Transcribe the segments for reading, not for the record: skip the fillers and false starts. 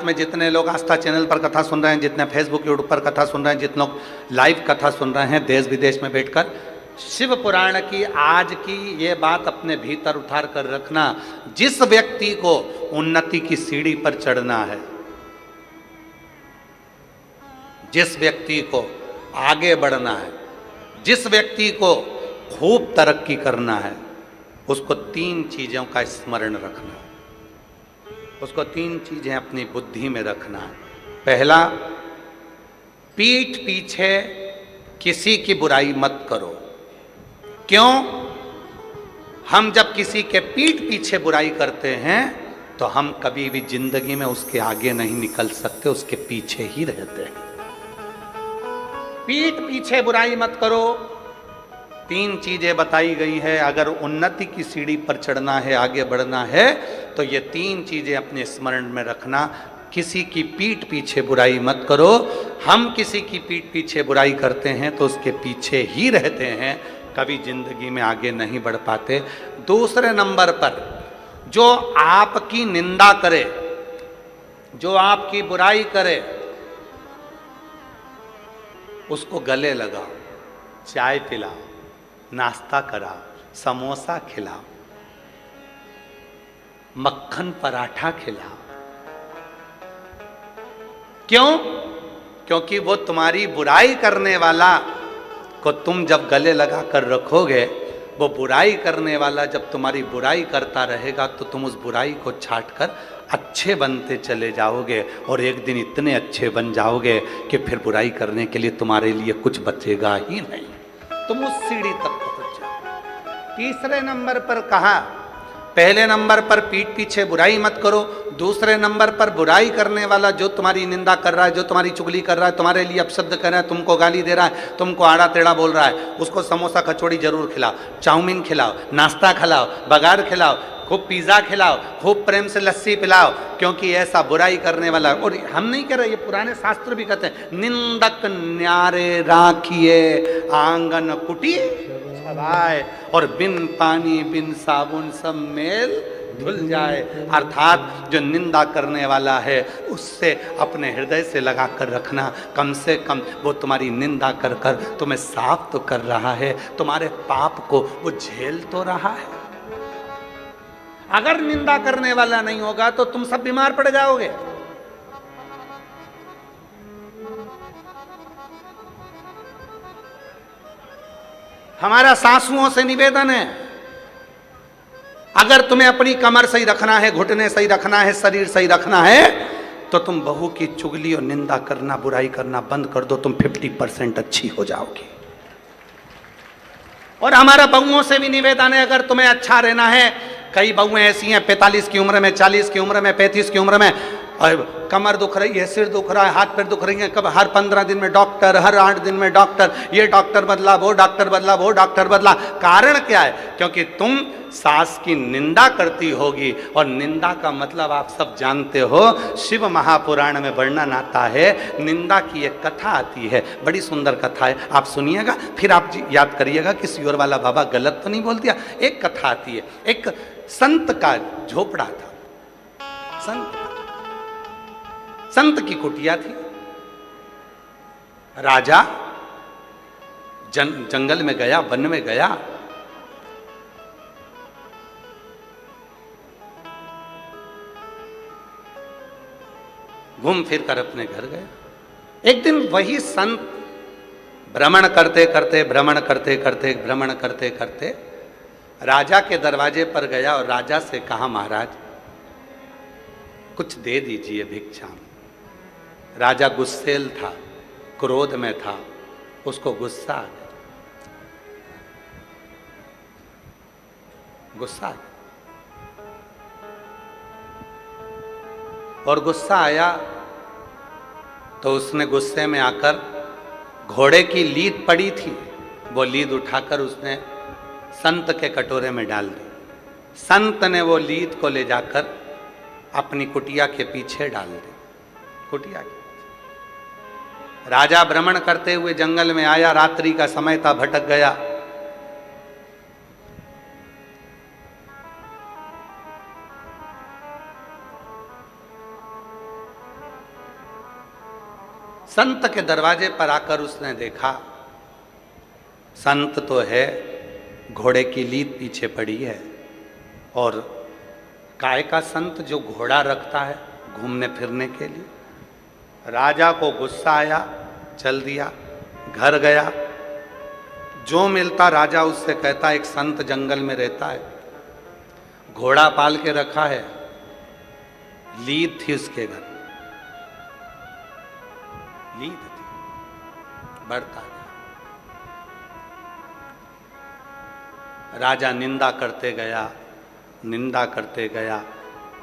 भारत में जितने लोग आस्था चैनल पर कथा सुन रहे हैं, जितने फेसबुक यूट्यूब पर कथा सुन रहे हैं, जितने लोग लाइव कथा सुन रहे हैं देश विदेश में बैठकर, शिव पुराण की आज की ये बात अपने भीतर उतार कर रखना। जिस व्यक्ति को उन्नति की सीढ़ी पर चढ़ना है, जिस व्यक्ति को आगे बढ़ना है, जिस व्यक्ति को खूब तरक्की करना है, उसको 3 चीजों का स्मरण रखना है। उसको 3 चीजें अपनी बुद्धि में रखना है। पहला, पीठ पीछे किसी की बुराई मत करो। क्यों? हम जब किसी के पीठ पीछे बुराई करते हैं तो हम कभी भी जिंदगी में उसके आगे नहीं निकल सकते, उसके पीछे ही रहते हैं। पीठ पीछे बुराई मत करो। 3 चीजें बताई गई है। अगर उन्नति की सीढ़ी पर चढ़ना है, आगे बढ़ना है, तो ये 3 चीजें अपने स्मरण में रखना। किसी की पीठ पीछे बुराई मत करो। हम किसी की पीठ पीछे बुराई करते हैं तो उसके पीछे ही रहते हैं, कभी जिंदगी में आगे नहीं बढ़ पाते। दूसरे नंबर पर, जो आपकी निंदा करे, जो आपकी बुराई करे, उसको गले लगाओ, चाय पिलाओ, नाश्ता कराओ, समोसा खिलाओ, मक्खन पराठा खिलाओ। क्यों? क्योंकि वो तुम्हारी बुराई करने वाला को तुम जब गले लगा कर रखोगे, वो बुराई करने वाला जब तुम्हारी बुराई करता रहेगा तो तुम उस बुराई को छाट कर अच्छे बनते चले जाओगे, और एक दिन इतने अच्छे बन जाओगे कि फिर बुराई करने के लिए तुम्हारे लिए कुछ बचेगा ही नहीं, तुम उस सीढ़ी तक पहुंच जाओ। तीसरे नंबर पर कहा, पहले नंबर पर पीठ पीछे बुराई मत करो। दूसरे नंबर पर बुराई करने वाला जो तुम्हारी निंदा कर रहा है, जो तुम्हारी चुगली कर रहा है, तुम्हारे लिए अपशब्द कर रहा है, तुमको गाली दे रहा है, तुमको आड़ा टेढ़ा बोल रहा है, उसको समोसा कचौड़ी जरूर खिलाओ, चाउमीन खिलाओ, नाश्ता खिलाओ, बघार खिलाओ, खूब पिज़्ज़ा खिलाओ, खूब प्रेम से लस्सी पिलाओ। क्योंकि ऐसा बुराई करने वाला, और हम नहीं कह रहे, ये पुराने शास्त्र भी कहते हैं, निंदक न्यारे राखिए आंगन कुटी छवाए, और बिन पानी बिन साबुन सब मेल धुल जाए। अर्थात जो निंदा करने वाला है उससे अपने हृदय से लगा कर रखना। कम से कम वो तुम्हारी निंदा कर कर तुम्हें साफ तो कर रहा है, तुम्हारे पाप को वो झेल तो रहा है। अगर निंदा करने वाला नहीं होगा तो तुम सब बीमार पड़ जाओगे। हमारा सासुओं से निवेदन है, अगर तुम्हें अपनी कमर सही रखना है, घुटने सही रखना है, शरीर सही रखना है, तो तुम बहू की चुगली और निंदा करना, बुराई करना बंद कर दो, तुम 50% अच्छी हो जाओगी। और हमारा बहुओं से भी निवेदन है, अगर तुम्हें अच्छा रहना है, कई बहुएं ऐसी हैं 45 की उम्र में, 40 की उम्र में, 35 की उम्र में, और कमर दुख रही है, सिर दुख रहा है, हाथ पैर दुख रही है, कब हर 15 दिन में डॉक्टर, हर 8 दिन में डॉक्टर, ये डॉक्टर बदला, वो डॉक्टर बदला, वो डॉक्टर बदला। कारण क्या है? क्योंकि तुम सास की निंदा करती होगी, और निंदा का मतलब आप सब जानते हो, शिव महापुराण में वर्णन आता है, निंदा की एक कथा आती है, बड़ी सुंदर कथा है, आप सुनिएगा, फिर आप याद करिएगा कि सियोर वाला बाबा गलत तो नहीं बोल दिया। एक कथा आती है, एक संत का झोपड़ा था, संत की कुटिया थी। राजा जंगल में गया, वन में गया, घूम फिर कर अपने घर गया। एक दिन वही संत भ्रमण करते करते राजा के दरवाजे पर गया और राजा से कहा, महाराज कुछ दे दीजिए भिक्षा में। राजा गुस्सेल था, क्रोध में था, उसको गुस्सा आ गया, और गुस्सा आया तो उसने गुस्से में आकर, घोड़े की लीद पड़ी थी, वो लीद उठाकर उसने संत के कटोरे में डाल दी। संत ने वो लीद को ले जाकर अपनी कुटिया के पीछे डाल दी। कुटिया के राजा भ्रमण करते हुए जंगल में आया, रात्रि का समय था, भटक गया। संत के दरवाजे पर आकर उसने देखा, संत तो है, घोड़े की लीद पीछे पड़ी है, और काय का संत जो घोड़ा रखता है घूमने फिरने के लिए। राजा को गुस्सा आया, चल दिया, घर गया। जो मिलता राजा उससे कहता, एक संत जंगल में रहता है, घोड़ा पाल के रखा है, लीद थी उसके घर, लीद थी, बढ़ता गया। राजा निंदा करते गया, निंदा करते गया,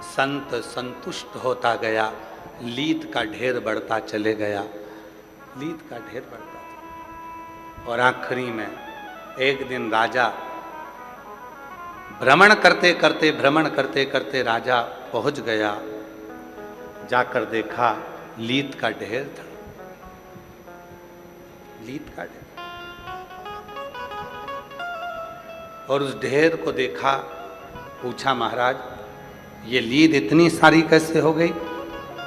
संत संतुष्ट होता गया, लीद का ढेर बढ़ता चले गया, लीद का ढेर बढ़ता था। और आखिरी में एक दिन राजा भ्रमण करते करते राजा पहुंच गया, जाकर देखा लीद का ढेर था, लीद का ढेर। और उस ढेर को देखा, पूछा, महाराज ये लीद इतनी सारी कैसे हो गई?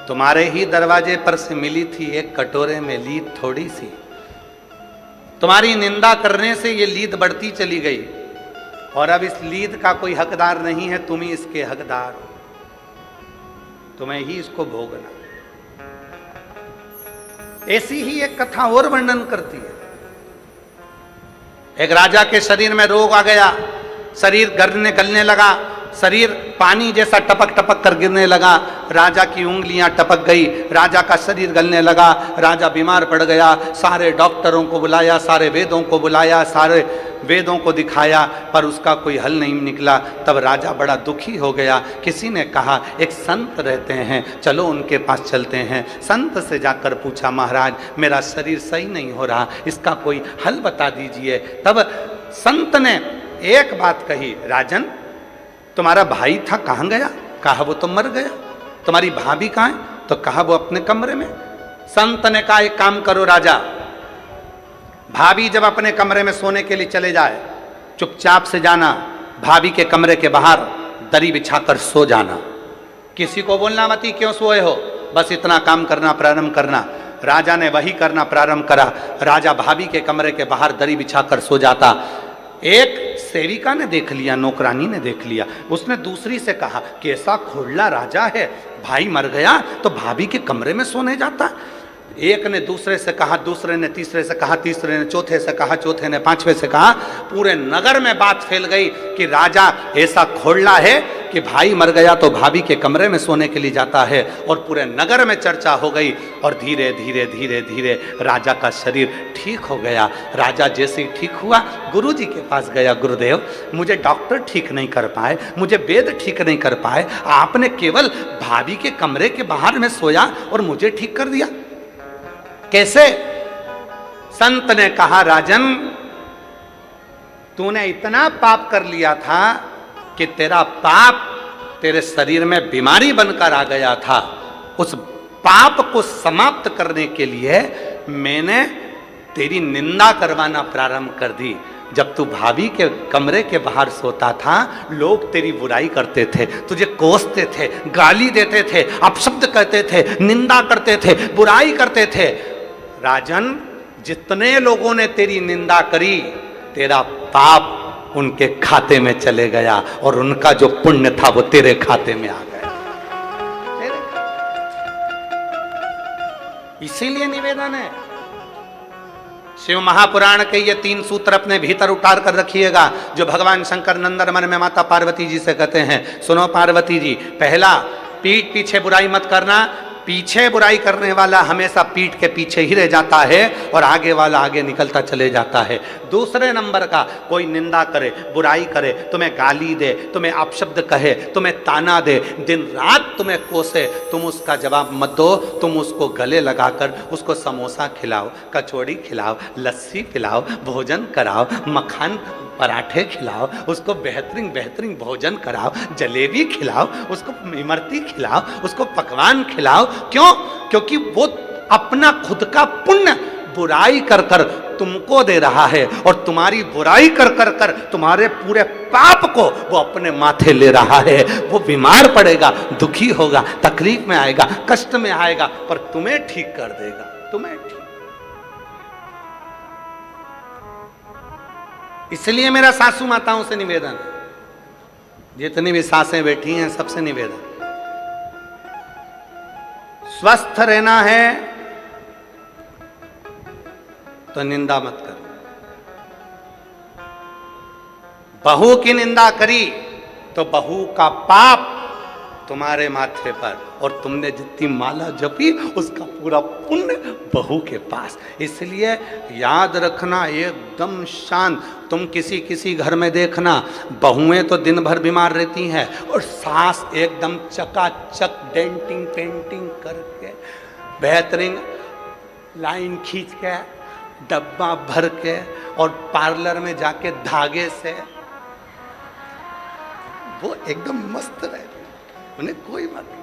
तुम्हारे ही दरवाजे पर से मिली थी, एक कटोरे में लीद थोड़ी सी, तुम्हारी निंदा करने से ये लीद बढ़ती चली गई, और अब इस लीद का कोई हकदार नहीं है, तुम ही इसके हकदार हो, तुम्हें ही इसको भोगना। ऐसी ही एक कथा और वर्णन करती है। एक राजा के शरीर में रोग आ गया, शरीर गलने लगा, शरीर पानी जैसा टपक टपक कर गिरने लगा, राजा की उंगलियां टपक गई, राजा का शरीर गलने लगा, राजा बीमार पड़ गया। सारे डॉक्टरों को बुलाया, सारे वेदों को बुलाया, सारे वेदों को दिखाया, पर उसका कोई हल नहीं निकला। तब राजा बड़ा दुखी हो गया। किसी ने कहा एक संत रहते हैं, चलो उनके पास चलते हैं। संत से जाकर पूछा, महाराज मेरा शरीर सही नहीं हो रहा, इसका कोई हल बता दीजिए। तब संत ने एक बात कही, राजन तुम्हारा भाई था कहाँ गया? कहा वो तो मर गया। तुम्हारी भाभी कहाँ है? तो कहा वो अपने कमरे में। संत ने कहा एक काम करो राजा, भाभी जब अपने कमरे में सोने के लिए चले जाए, चुपचाप से जाना, भाभी के कमरे के बाहर दरी बिछाकर सो जाना, किसी को बोलना मत क्यों सोए हो, बस इतना काम करना प्रारंभ करना। राजा ने वही करना प्रारंभ करा। राजा भाभी के कमरे के बाहर दरी बिछाकर सो जाता। एक सेविका ने देख लिया, नौकरानी ने देख लिया, उसने दूसरी से कहा कि ऐसा खोड़ला राजा है, भाई मर गया तो भाभी के कमरे में सोने जाता। एक ने दूसरे से कहा, दूसरे ने तीसरे से कहा, तीसरे ने चौथे से कहा, चौथे ने पांचवे से कहा। पूरे नगर में बात फैल गई कि राजा ऐसा खोड़ला है कि भाई मर गया तो भाभी के कमरे में सोने के लिए जाता है, और पूरे नगर में चर्चा हो गई। और धीरे धीरे धीरे धीरे राजा का शरीर ठीक हो गया। राजा जैसे ही ठीक हुआ, गुरुजी के पास गया, गुरुदेव मुझे डॉक्टर ठीक नहीं कर पाए, मुझे वेद ठीक नहीं कर पाए, आपने केवल भाभी के कमरे के बाहर में सोया और मुझे ठीक कर दिया, कैसे? संत ने कहा, राजन तूने इतना पाप कर लिया था कि तेरा पाप तेरे शरीर में बीमारी बनकर आ गया था। उस पाप को समाप्त करने के लिए मैंने तेरी निंदा करवाना प्रारंभ कर दी। जब तू भाभी के कमरे के बाहर सोता था, लोग तेरी बुराई करते थे, तुझे कोसते थे, गाली देते थे, अपशब्द कहते थे, निंदा करते थे, बुराई करते थे। राजन जितने लोगों ने तेरी निंदा करी, तेरा पाप उनके खाते में चले गया, और उनका जो पुण्य था वो तेरे खाते में आ गया। इसीलिए निवेदन है, शिव महापुराण के ये 3 सूत्र अपने भीतर उतार कर रखिएगा, जो भगवान शंकर नंदन मन में माता पार्वती जी से कहते हैं। सुनो पार्वती जी, पहला, पीठ पीछे बुराई मत करना। पीछे बुराई करने वाला हमेशा पीठ के पीछे ही रह जाता है, और आगे वाला आगे निकलता चले जाता है। दूसरे नंबर का, कोई निंदा करे, बुराई करे, तुम्हें गाली दे, तुम्हें अपशब्द कहे, तुम्हें ताना दे, दिन रात तुम्हें कोसे, तुम उसका जवाब मत दो। तुम उसको गले लगाकर उसको समोसा खिलाओ, कचौड़ी खिलाओ, लस्सी पिलाओ, भोजन कराओ, मक्खन पराठे खिलाओ, उसको बेहतरीन बेहतरीन भोजन कराओ, जलेबी खिलाओ, उसको इमरती खिलाओ, उसको पकवान खिलाओ। क्यों? क्योंकि वो अपना खुद का पुण्य बुराई कर कर तुमको दे रहा है, और तुम्हारी बुराई कर कर कर तुम्हारे पूरे पाप को वो अपने माथे ले रहा है। वो बीमार पड़ेगा, दुखी होगा, तकलीफ में आएगा, कष्ट में आएगा, पर तुम्हें ठीक कर देगा, तुम्हें ठीक। इसलिए मेरा सासू माताओं से निवेदन है, जितनी भी सासें बैठी हैं सबसे निवेदन, स्वस्थ रहना है तो निंदा मत करो। बहू की निंदा करी तो बहू का पाप तुम्हारे माथे पर, और तुमने जितनी माला जपी उसका पूरा पुण्य बहू के पास। इसलिए याद रखना, एकदम शांत। तुम किसी घर में देखना, बहुएं तो दिन भर बीमार रहती हैं और सास एकदम चकाचक डेंटिंग पेंटिंग करके, बेहतरीन लाइन खींच के, डब्बा भर के, और पार्लर में जाके धागे से वो एकदम मस्त रहती, उन्हें कोई बात नहीं।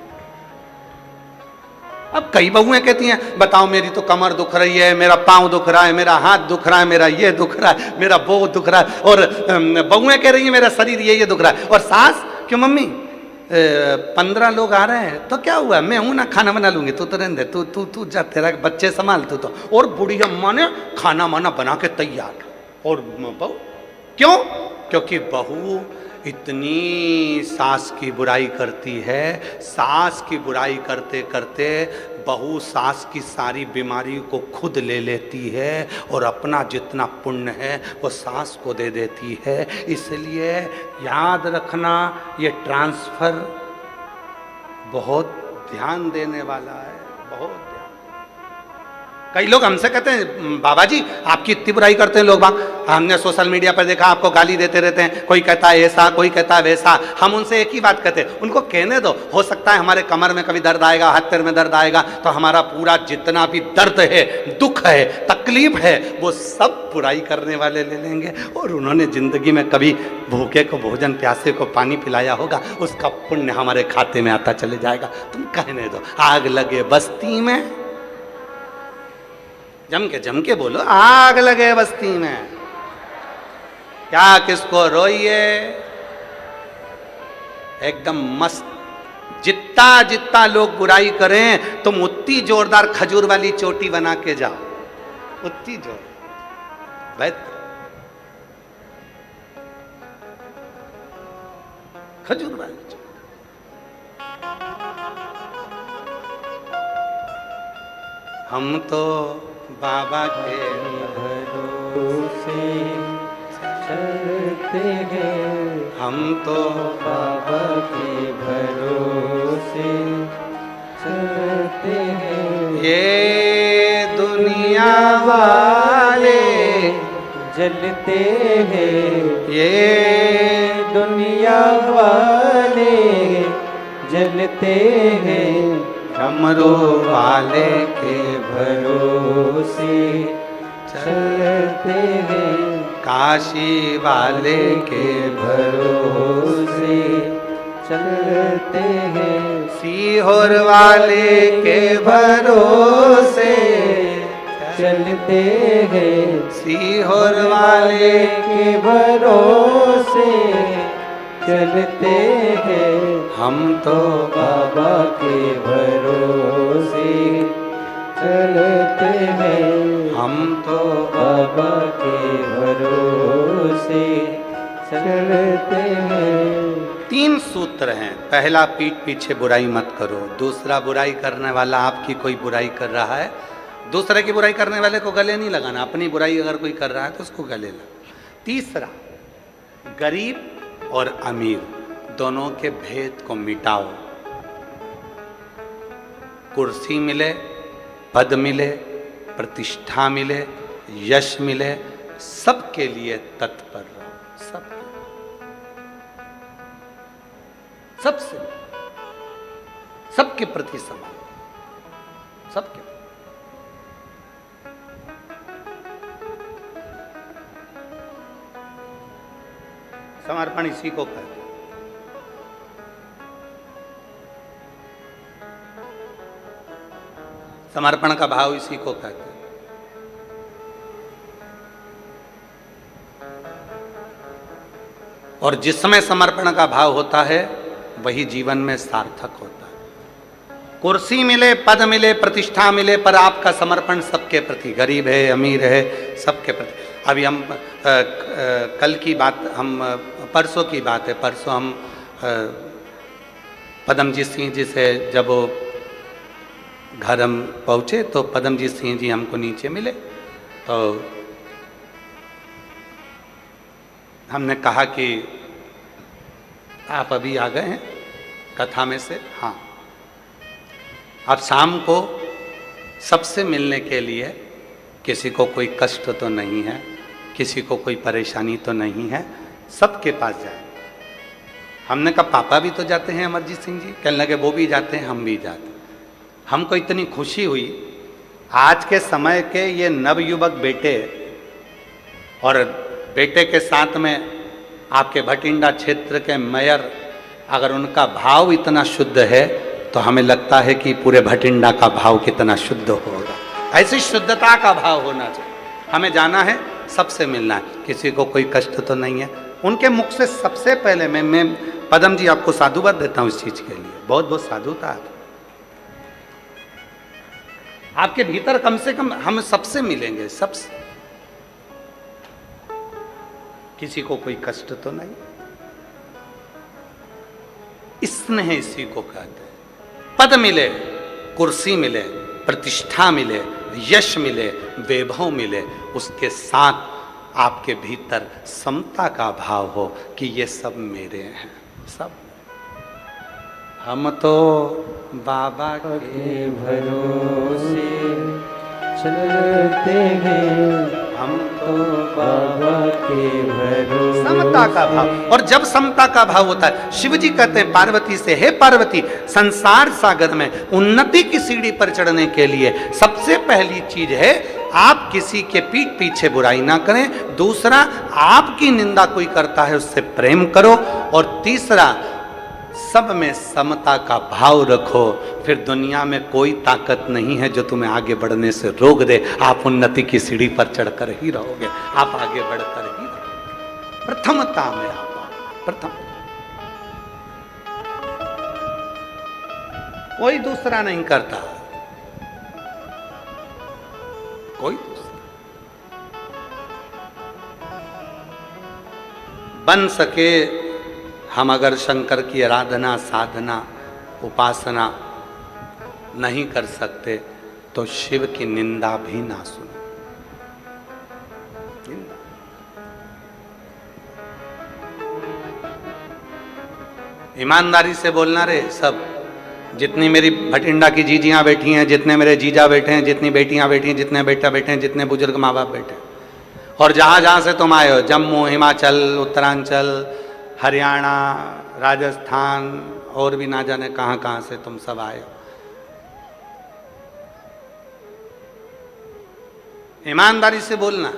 अब कई बहुएं कहती हैं, बताओ मेरी तो कमर दुख रही है, मेरा पांव दुख रहा है, मेरा हाथ दुख रहा है, मेरा ये दुख रहा है, मेरा वो दुख रहा है, और बहुएं कह रही है मेरा शरीर ये दुख रहा है। और सास, क्यों मम्मी 15 लोग आ रहे हैं तो क्या हुआ, मैं हूं ना, खाना बना लूंगी, तू तो रहने दे, तू जा, तेरा बच्चे संभाल तू तो। और बुढ़िया माँ ने खाना माना बना के तैयार, और बहू क्यों? क्योंकि बहू इतनी सास की बुराई करती है, सास की बुराई करते करते बहू सास की सारी बीमारी को खुद ले लेती है, और अपना जितना पुण्य है वो सास को दे देती है। इसलिए याद रखना, ये ट्रांसफर बहुत ध्यान देने वाला है, बहुत ध्यान। कई लोग हमसे कहते हैं, बाबा जी आपकी इतनी बुराई करते हैं लोग, हमने सोशल मीडिया पर देखा आपको गाली देते रहते हैं, कोई कहता है ऐसा, कोई कहता है वैसा। हम उनसे एक ही बात कहते हैं, उनको कहने दो, हो सकता है हमारे कमर में कभी दर्द आएगा, हाथ पैर में दर्द आएगा, तो हमारा पूरा जितना भी दर्द है, दुख है, तकलीफ है, वो सब बुराई करने वाले ले लेंगे। और उन्होंने जिंदगी में कभी भूखे को भोजन, प्यासे को पानी पिलाया होगा, उसका पुण्य हमारे खाते में आता चले जाएगा। तुम कहने दो, आग लगे बस्ती में, जम के बोलो, आग लगे बस्ती में, क्या किसको रोइए, एकदम मस्त। जितना लोग बुराई करें, तुम उतनी जोरदार खजूर वाली चोटी बना के जाओ, उतनी जोर बेहतर खजूर वाली चोटी। हम तो बाबा के भरोसे चलते हैं, हम तो बाबा के भरोसे चलते हैं। ये दुनिया वाले जलते हैं, ये दुनिया वाले जलते हैं, डमरू वाले के भरोसे चलते हैं, काशी वाले के भरोसे चलते हैं, सीहोर वाले के भरोसे चलते हैं, सीहोर वाले के भरोसे चलते हैं। हम तो बाबा के भरोसे चलते हैं, हम तो बाबा के भरोसे चलते हैं। 3 सूत्र हैं। पहला, पीठ पीछे बुराई मत करो। दूसरा, बुराई करने वाला आपकी कोई बुराई कर रहा है, दूसरे की बुराई करने वाले को गले नहीं लगाना, अपनी बुराई अगर कोई कर रहा है तो उसको गले लगा। तीसरा, गरीब और अमीर दोनों के भेद को मिटाओ। कुर्सी मिले, पद मिले, प्रतिष्ठा मिले, यश मिले, सबके लिए तत्पर रहो। सबसे, सबके प्रति समान, सबके। समर्पण इसी को कहते हैं। समर्पण का भाव इसी को कहते हैं। और जिसमें समर्पण का भाव होता है वही जीवन में सार्थक होता है। कुर्सी मिले, पद मिले, प्रतिष्ठा मिले, पर आपका समर्पण सबके प्रति, गरीब है, अमीर है, सबके प्रति। अभी हम कल की बात, हम परसों की बात है, परसों हम पदमजीत सिंह जी से जब वो घर हम पहुँचे तो पदमजीत सिंह जी हमको नीचे मिले, तो हमने कहा कि आप अभी आ गए हैं कथा में से? हाँ। अब शाम को सबसे मिलने के लिए, किसी को कोई कष्ट तो नहीं है, किसी को कोई परेशानी तो नहीं है, सबके पास जाए। हमने कहा पापा भी तो जाते हैं अमरजीत सिंह जी? कहने लगे वो भी जाते हैं, हम भी जाते हैं। हमको इतनी खुशी हुई, आज के समय के ये नवयुवक बेटे, और बेटे के साथ में आपके भटिंडा क्षेत्र के मेयर, अगर उनका भाव इतना शुद्ध है तो हमें लगता है कि पूरे भटिंडा का भाव कितना शुद्ध होगा। ऐसी शुद्धता का भाव होना चाहिए। हमें जाना है, सबसे मिलना है, किसी को कोई कष्ट तो नहीं है। उनके मुख से सबसे पहले मैं पदम जी आपको साधुवाद देता हूँ इस चीज के लिए, बहुत बहुत साधुता आप। आपके भीतर कम से कम हम सबसे मिलेंगे, सबसे, किसी को कोई कष्ट तो नहीं। स्नेह इसी को कहते हैं। पद मिले, कुर्सी मिले, प्रतिष्ठा मिले, यश मिले, वैभव मिले, उसके साथ आपके भीतर समता का भाव हो कि ये सब मेरे हैं, सब। हम तो बाबा के भरोसे चलते हैं, हम तो बाबा के भरोसे। समता का भाव, और जब समता का भाव होता है, शिव जी कहते हैं पार्वती से, हे पार्वती, संसार सागर में उन्नति की सीढ़ी पर चढ़ने के लिए सबसे पहली चीज है आप किसी के पीठ पीछे बुराई ना करें, दूसरा आपकी निंदा कोई करता है उससे प्रेम करो, और तीसरा सब में समता का भाव रखो। फिर दुनिया में कोई ताकत नहीं है जो तुम्हें आगे बढ़ने से रोक दे। आप उन्नति की सीढ़ी पर चढ़कर ही रहोगे, आप आगे बढ़कर ही रहोगे। प्रथमता में आप प्रथम, कोई दूसरा नहीं करता, कोई दूसरा। बन सके हम अगर शंकर की आराधना, साधना, उपासना नहीं कर सकते तो शिव की निंदा भी ना सुनो। ईमानदारी से बोलना रे सब। जितनी मेरी भटिंडा की जीजियां बैठी हैं, जितने मेरे जीजा बैठे हैं, जितनी बेटियां बैठी हैं, जितने बेटा बैठे हैं, जितने बुजुर्ग माँ बाप बैठे हैं, और जहां जहां से तुम आए हो, जम्मू, हिमाचल, उत्तरांचल, हरियाणा, राजस्थान, और भी ना जाने कहां कहां से तुम सब आए हो, ईमानदारी से बोलना।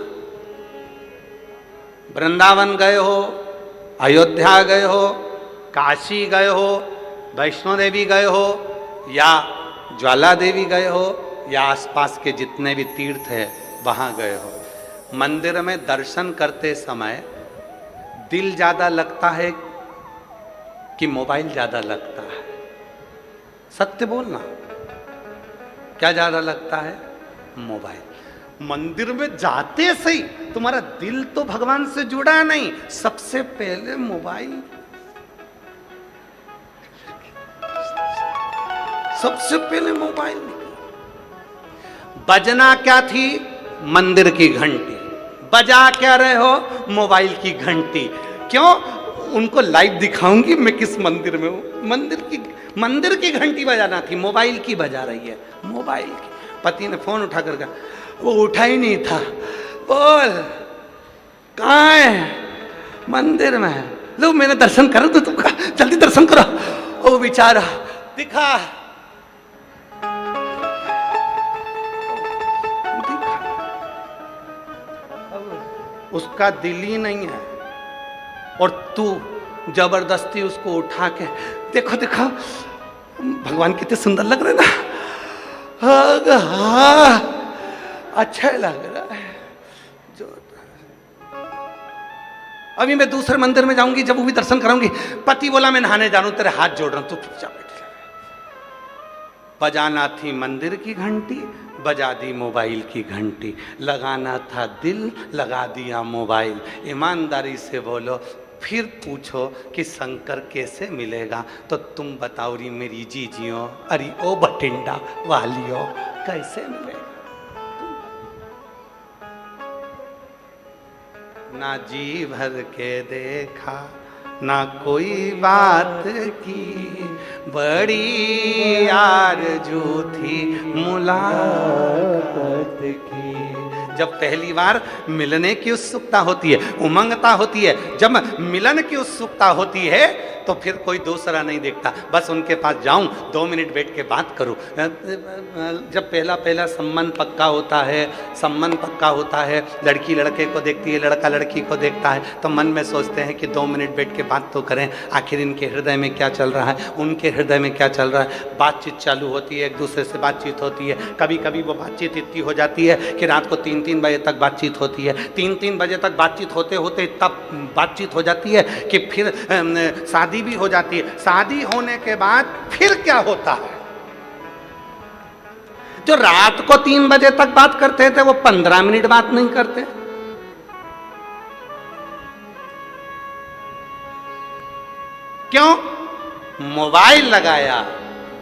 वृंदावन गए हो, अयोध्या गए हो, काशी गए हो, वैष्णो देवी गए हो, या ज्वाला देवी गए हो, या आसपास के जितने भी तीर्थ है वहां गए हो, मंदिर में दर्शन करते समय दिल ज्यादा लगता है कि मोबाइल ज्यादा लगता है? सत्य बोलना, क्या ज्यादा लगता है? मोबाइल। मंदिर में जाते सही तुम्हारा दिल तो भगवान से जुड़ा नहीं, सबसे पहले मोबाइल, सबसे पहले मोबाइल। बजना क्या थी? मंदिर की घंटी। बजा क्या रहे हो? मोबाइल की घंटी। क्यों? उनको लाइव दिखाऊंगी मैं किस मंदिर में हूं। मंदिर की घंटी बजाना थी, मोबाइल की बजा रही है, मोबाइल की। पति ने फोन उठा कर कहा, वो उठा ही नहीं था। बोल कहाँ है? मंदिर में। लो मेरे दर्शन करो तो तुम, जल्दी दर्शन करो। ओ बेचारा दिखा, उसका दिल ही नहीं है, और तू जबरदस्ती उसको उठा के, देखो देखो भगवान कितने सुंदर लग रहे ना, हाँ अच्छा लग रहा है। जो अभी मैं दूसरे मंदिर में जाऊंगी, जब वो भी दर्शन कराऊंगी, पति बोला मैं नहाने जा रहा हूं, तेरे हाथ जोड़ रहा हूं, तू चुपचाप बैठ। बजाना थी मंदिर की घंटी, बजा दी मोबाइल की घंटी। लगाना था दिल, लगा दिया मोबाइल। ईमानदारी से बोलो, फिर पूछो कि शंकर कैसे मिलेगा, तो तुम बताओ री मेरी जीजियों, अरे ओ बठिंडा वालियों, कैसे मिलेगा? ना जी भर के देखा, ना कोई बात की, बड़ी आरज़ू थी मुलाकात की। जब पहली बार मिलने की उत्सुकता होती है, उमंगता होती है, जब मिलन की उत्सुकता होती है, तो फिर कोई दूसरा नहीं देखता, बस उनके पास जाऊं, 2 मिनट बैठ के बात करूं। जब पहला संबंध पक्का होता है, संबंध पक्का होता है, लड़की लड़के को देखती है, लड़का लड़की को देखता है, तो मन में सोचते हैं कि 2 मिनट बैठ के बात तो करें, आखिर इनके हृदय में क्या चल रहा है, उनके हृदय में क्या चल रहा है। बातचीत चालू होती है, एक दूसरे से बातचीत होती है। कभी कभी वो बातचीत इतनी हो जाती है कि रात को 3-3 बजे तक बातचीत होती है। 3-3 बजे तक बातचीत होते होते तब बातचीत हो जाती है कि फिर शादी भी हो जाती है। शादी होने के बाद फिर क्या होता है, जो रात को 3 बजे तक बात करते थे वो 15 मिनट बात नहीं करते। क्यों? मोबाइल लगाया,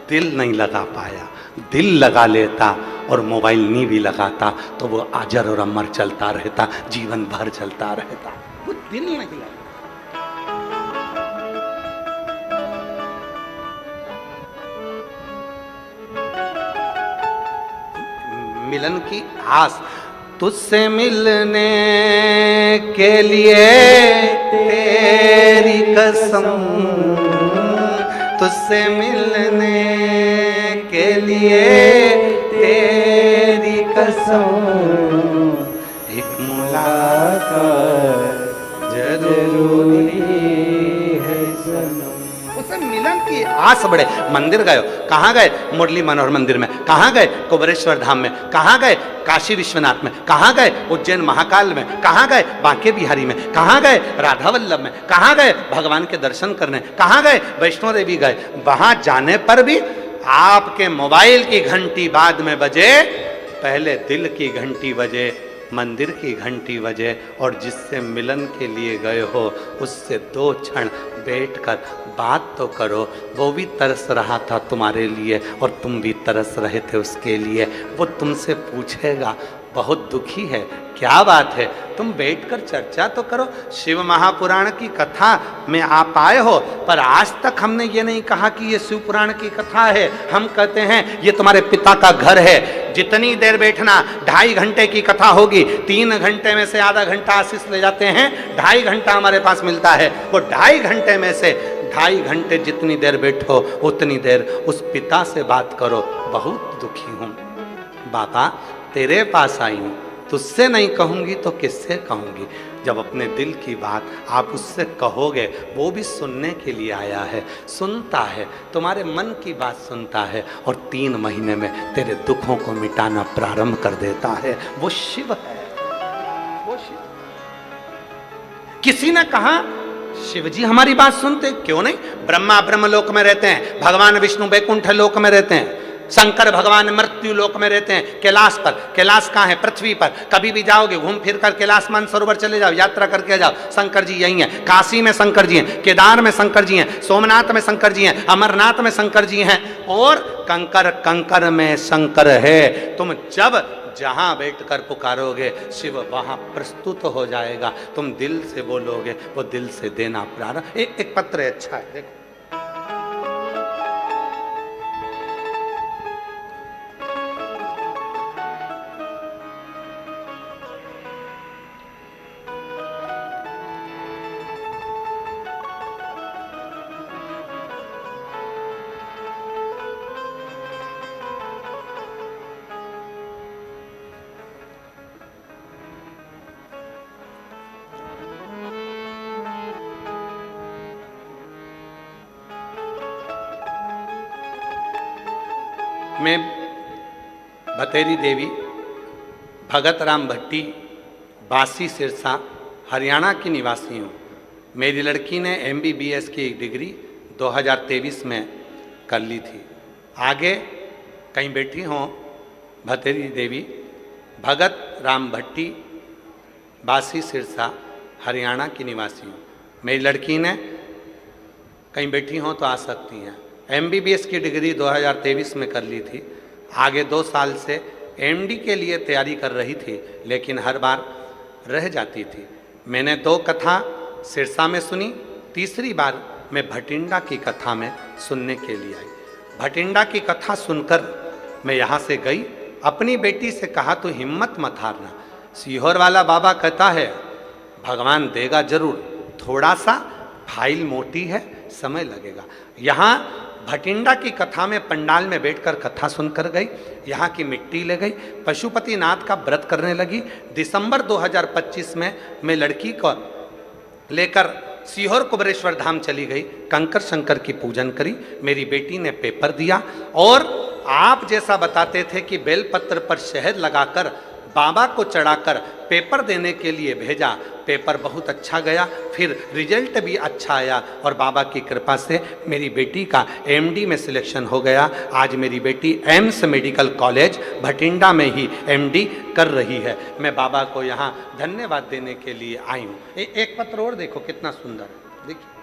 दिल नहीं लगा पाया। दिल लगा लेता और मोबाइल नहीं भी लगाता तो वो अजर और अमर चलता रहता, जीवन भर चलता रहता। वो दिल नहीं लगा। मिलन की आस, तुझसे मिलने के लिए तेरी कसम, तुझसे मिलने के लिए तेरी कसम, एक मुलाकात जरूरी है सनम। उसे मिलन की आस बढ़े। मंदिर गए, कहाँ गए? मुरली मनोहर मंदिर में। कहाँ गए? कुबेरेश्वर धाम में। कहाँ गए? काशी विश्वनाथ में। कहाँ गए? उज्जैन महाकाल में। कहाँ गए? बांके बिहारी में। कहाँ गए? राधा वल्लभ में। कहाँ गए? भगवान के दर्शन करने। कहाँ गए? वैष्णो देवी गए। वहां जाने पर भी आपके मोबाइल की घंटी बाद में बजे, पहले दिल की घंटी बजे, मंदिर की घंटी बजे, और जिससे मिलन के लिए गए हो उससे 2 क्षण बैठकर बात तो करो। वो भी तरस रहा था तुम्हारे लिए और तुम भी तरस रहे थे उसके लिए। वो तुमसे पूछेगा, बहुत दुखी है, क्या बात है, तुम बैठकर चर्चा तो करो। शिव महापुराण की कथा में आप आए हो, पर आज तक हमने ये नहीं कहा कि ये शिव पुराण की कथा है। हम कहते हैं ये तुम्हारे पिता का घर है। जितनी देर बैठना, 2.5 घंटे की कथा होगी, 3 घंटे में से आधा घंटा आशीष ले जाते हैं, 2.5 घंटा हमारे पास मिलता है। वो 2.5 घंटे में से 2.5 घंटे जितनी देर बैठो उतनी देर उस पिता से बात करो। बहुत दुखी हूँ बाबा, तेरे पास आई हूँ, तुझसे नहीं कहूँगी तो किससे कहूँगी। जब अपने दिल की बात आप उससे कहोगे, वो भी सुनने के लिए आया है, सुनता है, तुम्हारे मन की बात सुनता है, और 3 महीने में तेरे दुखों को मिटाना प्रारंभ कर देता है। वो शिव है, वो शिव। किसी ने कहा शिव जी हमारी बात सुनते क्यों नहीं? ब्रह्मा ब्रह्मलोक में रहते हैं, भगवान विष्णु बैकुंठ लोक में रहते हैं, शंकर भगवान मृत्यु लोक में रहते हैं, कैलाश पर। कैलाश कहाँ है? पृथ्वी पर। कभी भी जाओगे घूम फिर कर कैलाश मानसरोवर चले जाओ, यात्रा करके जाओ, शंकर जी यही हैं। काशी में शंकर जी हैं, केदार में शंकर जी हैं, सोमनाथ में शंकर जी हैं, अमरनाथ में शंकर जी हैं, और कंकर कंकर में शंकर है। तुम जब जहां बैठकर पुकारोगे शिव वहां प्रस्तुत हो जाएगा। तुम दिल से बोलोगे, वो दिल से देना प्रारंभ। एक पत्र है, अच्छा है, देखो। मैं भतेरी देवी भगत राम भट्टी, बासी सिरसा, हरियाणा की निवासी हूँ। मेरी लड़की ने MBBS की डिग्री 2023 में कर ली थी। आगे कहीं बैठी हों भतेरी देवी, भगत राम भट्टी, बासी सिरसा, हरियाणा की निवासी हूँ। मेरी लड़की ने कहीं बैठी हों तो आ सकती हैं। MBBS की डिग्री 2023 में कर ली थी। आगे 2 साल से MD के लिए तैयारी कर रही थी, लेकिन हर बार रह जाती थी। मैंने 2 कथा सिरसा में सुनी, तीसरी बार मैं भटिंडा की कथा में सुनने के लिए आई। भटिंडा की कथा सुनकर मैं यहाँ से गई, अपनी बेटी से कहा तो हिम्मत मत हारना, सीहोर वाला बाबा कहता है भगवान देगा जरूर, थोड़ा सा फाइल मोटी है, समय लगेगा। यहाँ भटिंडा की कथा में पंडाल में बैठकर कथा सुनकर गई, यहाँ की मिट्टी ले गई, पशुपतिनाथ का व्रत करने लगी। दिसंबर 2025 में मैं लड़की को लेकर सीहोर कुबरेश्वर धाम चली गई, कंकर शंकर की पूजन करी। मेरी बेटी ने पेपर दिया और आप जैसा बताते थे कि बेलपत्र पर शहद लगाकर बाबा को चढ़ाकर पेपर देने के लिए भेजा। पेपर बहुत अच्छा गया, फिर रिजल्ट भी अच्छा आया और बाबा की कृपा से मेरी बेटी का MD में सिलेक्शन हो गया। आज मेरी बेटी एम्स मेडिकल कॉलेज भटिंडा में ही MD कर रही है। मैं बाबा को यहाँ धन्यवाद देने के लिए आई हूँ। एक पत्र और देखो कितना सुंदर है, देखिए।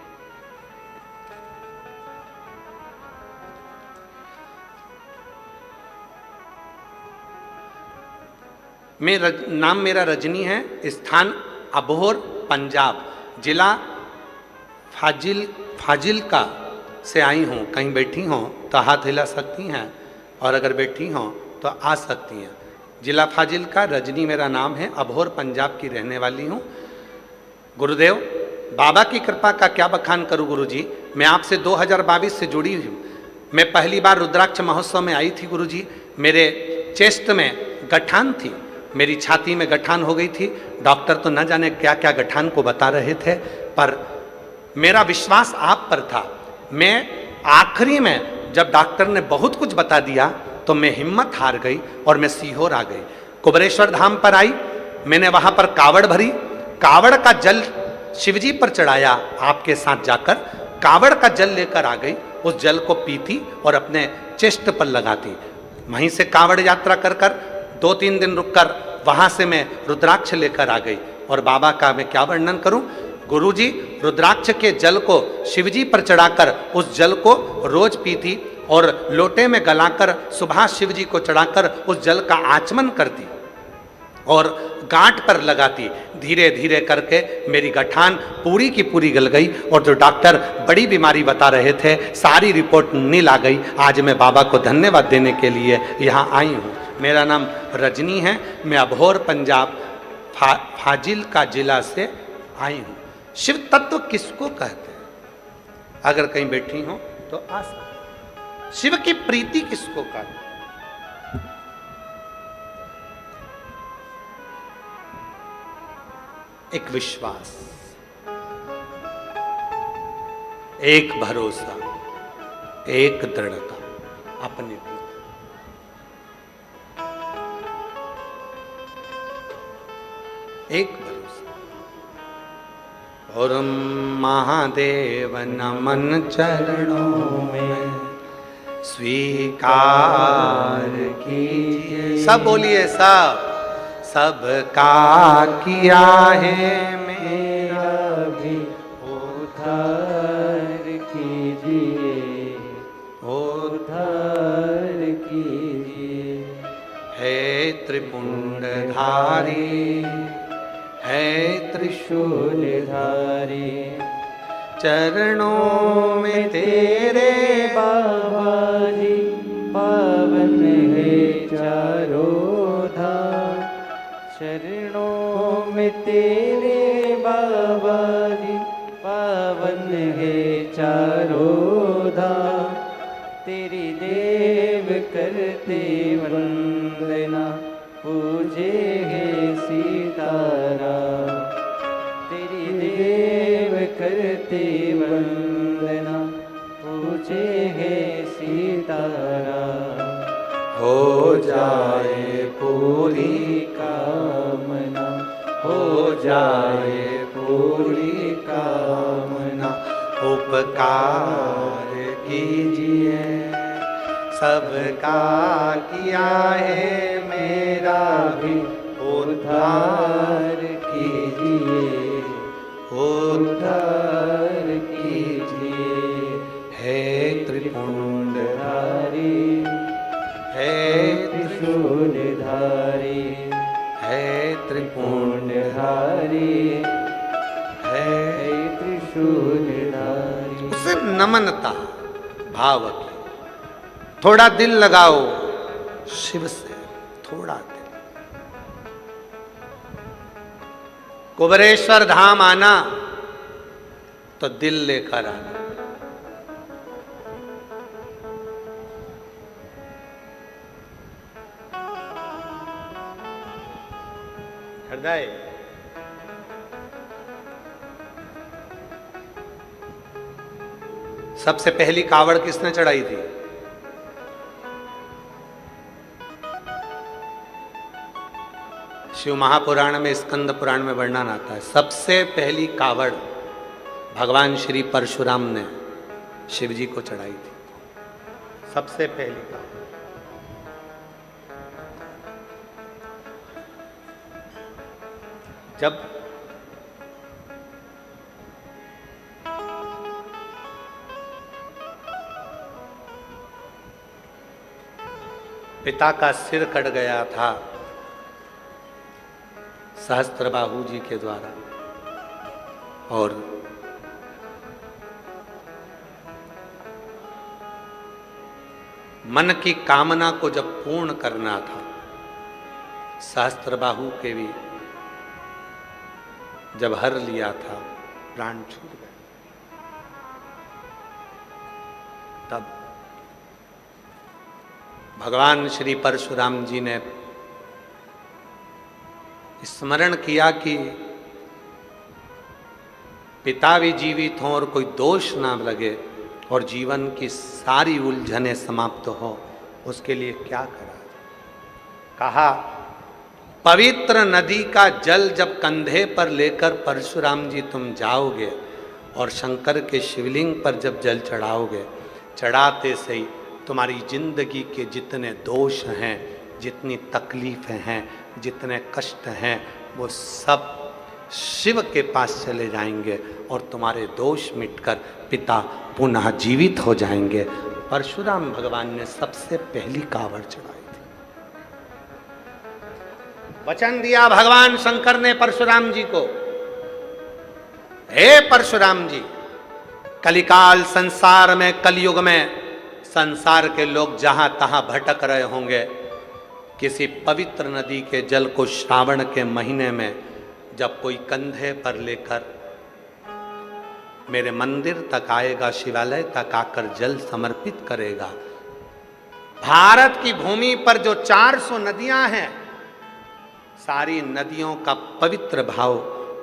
नाम मेरा रजनी है, स्थान अबोहर पंजाब, जिला फाजिलका से आई हूँ। कहीं बैठी हों तो हाथ हिला सकती हैं और अगर बैठी हों तो आ सकती हैं। जिला फाजिलका, रजनी मेरा नाम है, अबोहर पंजाब की रहने वाली हूँ। गुरुदेव बाबा की कृपा का क्या बखान करूँ गुरुजी, मैं आपसे 2022 से जुड़ी हूँ। मैं पहली बार रुद्राक्ष महोत्सव में आई थी गुरुजी। मेरे चेस्ट में गठान थी, मेरी छाती में गठान हो गई थी। डॉक्टर तो न जाने क्या क्या गठान को बता रहे थे, पर मेरा विश्वास आप पर था। मैं आखिरी में जब डॉक्टर ने बहुत कुछ बता दिया तो मैं हिम्मत हार गई और मैं सीहोर आ गई। कुबरेश्वर धाम पर आई, मैंने वहां पर कावड़ भरी, कावड़ का जल शिवजी पर चढ़ाया। आपके साथ जाकर कावड़ का जल लेकर आ गई, उस जल को पीती और अपने चेस्ट पर लगाती। वहीं से कावड़ यात्रा कर कर 2-3 दिन रुककर वहां से मैं रुद्राक्ष लेकर आ गई। और बाबा का मैं क्या वर्णन करूं गुरुजी, रुद्राक्ष के जल को शिवजी पर चढ़ाकर उस जल को रोज पीती और लोटे में गलाकर सुबह शिवजी को चढ़ाकर उस जल का आचमन करती और गांठ पर लगाती। धीरे धीरे करके मेरी गठान पूरी की पूरी गल गई और जो डॉक्टर बड़ी बीमारी बता रहे थे सारी रिपोर्ट नील आ गई। आज मैं बाबा को धन्यवाद देने के लिए यहाँ आई हूँ। मेरा नाम रजनी है, मैं अबोहर पंजाब फाजिलका जिला से आई हूँ। शिव तत्व किसको कहते हैं, अगर कहीं बैठी हो तो आ सकते। शिव की प्रीति किसको कहते हैं, एक विश्वास, एक भरोसा, एक दृढ़ता अपने भीतर। एक भरोसा। और महादेव नमन चरणों में स्वीकार कीजिए। सब बोलिए, सबका किया है मेरा भी उद्धार कीजिए, उद्धार कीजिए। है त्रिपुंडधारी, है त्रिशूलधारी, चरणों में तेरे बाबा जी पावन है चारों धाम। चरणों में तेरे बाबा जी पावन है चारों धाम। तेरी देव करते वंदना, पूजे है सीताराम। तेरी देव करते वंदना, पूजे है सीताराम। हो जाए पूरी कामना, हो जाए पूरी कामना। उपकार कीजिए, सबका किया है मेरा भी उद्धार कीजिए, उद्धार कीजिए। हे त्रिपुंडधारी, हे त्रिशूलधारी, हे त्रिपुंडधारी, हे त्रिशूलधारी। उसे नमनता भाव की, थोड़ा दिल लगाओ शिव से, थोड़ा दिल। कुबेरेश्वर धाम आना तो दिल लेकर आना। हृदय सबसे पहली कावड़ किसने चढ़ाई थी? शिव महापुराण में, स्कंद पुराण में वर्णन आता है, सबसे पहली कावड़ भगवान श्री परशुराम ने शिव जी को चढ़ाई थी। सबसे पहली कावड़। जब पिता का सिर कट गया था सहस्त्रबाहु जी के द्वारा, और मन की कामना को जब पूर्ण करना था, सहस्त्रबाहु के भी जब हर लिया था, प्राण छूट गए। तब भगवान श्री परशुराम जी ने स्मरण किया कि पिता भी जीवित हों और कोई दोष ना लगे और जीवन की सारी उलझनें समाप्त हो, उसके लिए क्या करा। कहा, पवित्र नदी का जल जब कंधे पर लेकर परशुराम जी तुम जाओगे और शंकर के शिवलिंग पर जब जल चढ़ाओगे, चढ़ाते से ही तुम्हारी जिंदगी के जितने दोष हैं, जितनी तकलीफें हैं, जितने कष्ट हैं, वो सब शिव के पास चले जाएंगे और तुम्हारे दोष मिटकर पिता पुनः जीवित हो जाएंगे। परशुराम भगवान ने सबसे पहली कावड़ चढ़ाई थी। वचन दिया भगवान शंकर ने परशुराम जी को, हे परशुराम जी, कलिकाल संसार में, कलयुग में संसार के लोग जहां तहां भटक रहे होंगे, किसी पवित्र नदी के जल को श्रावण के महीने में जब कोई कंधे पर लेकर मेरे मंदिर तक आएगा, शिवालय तक आकर जल समर्पित करेगा, भारत की भूमि पर जो 400 नदियां हैं, सारी नदियों का पवित्र भाव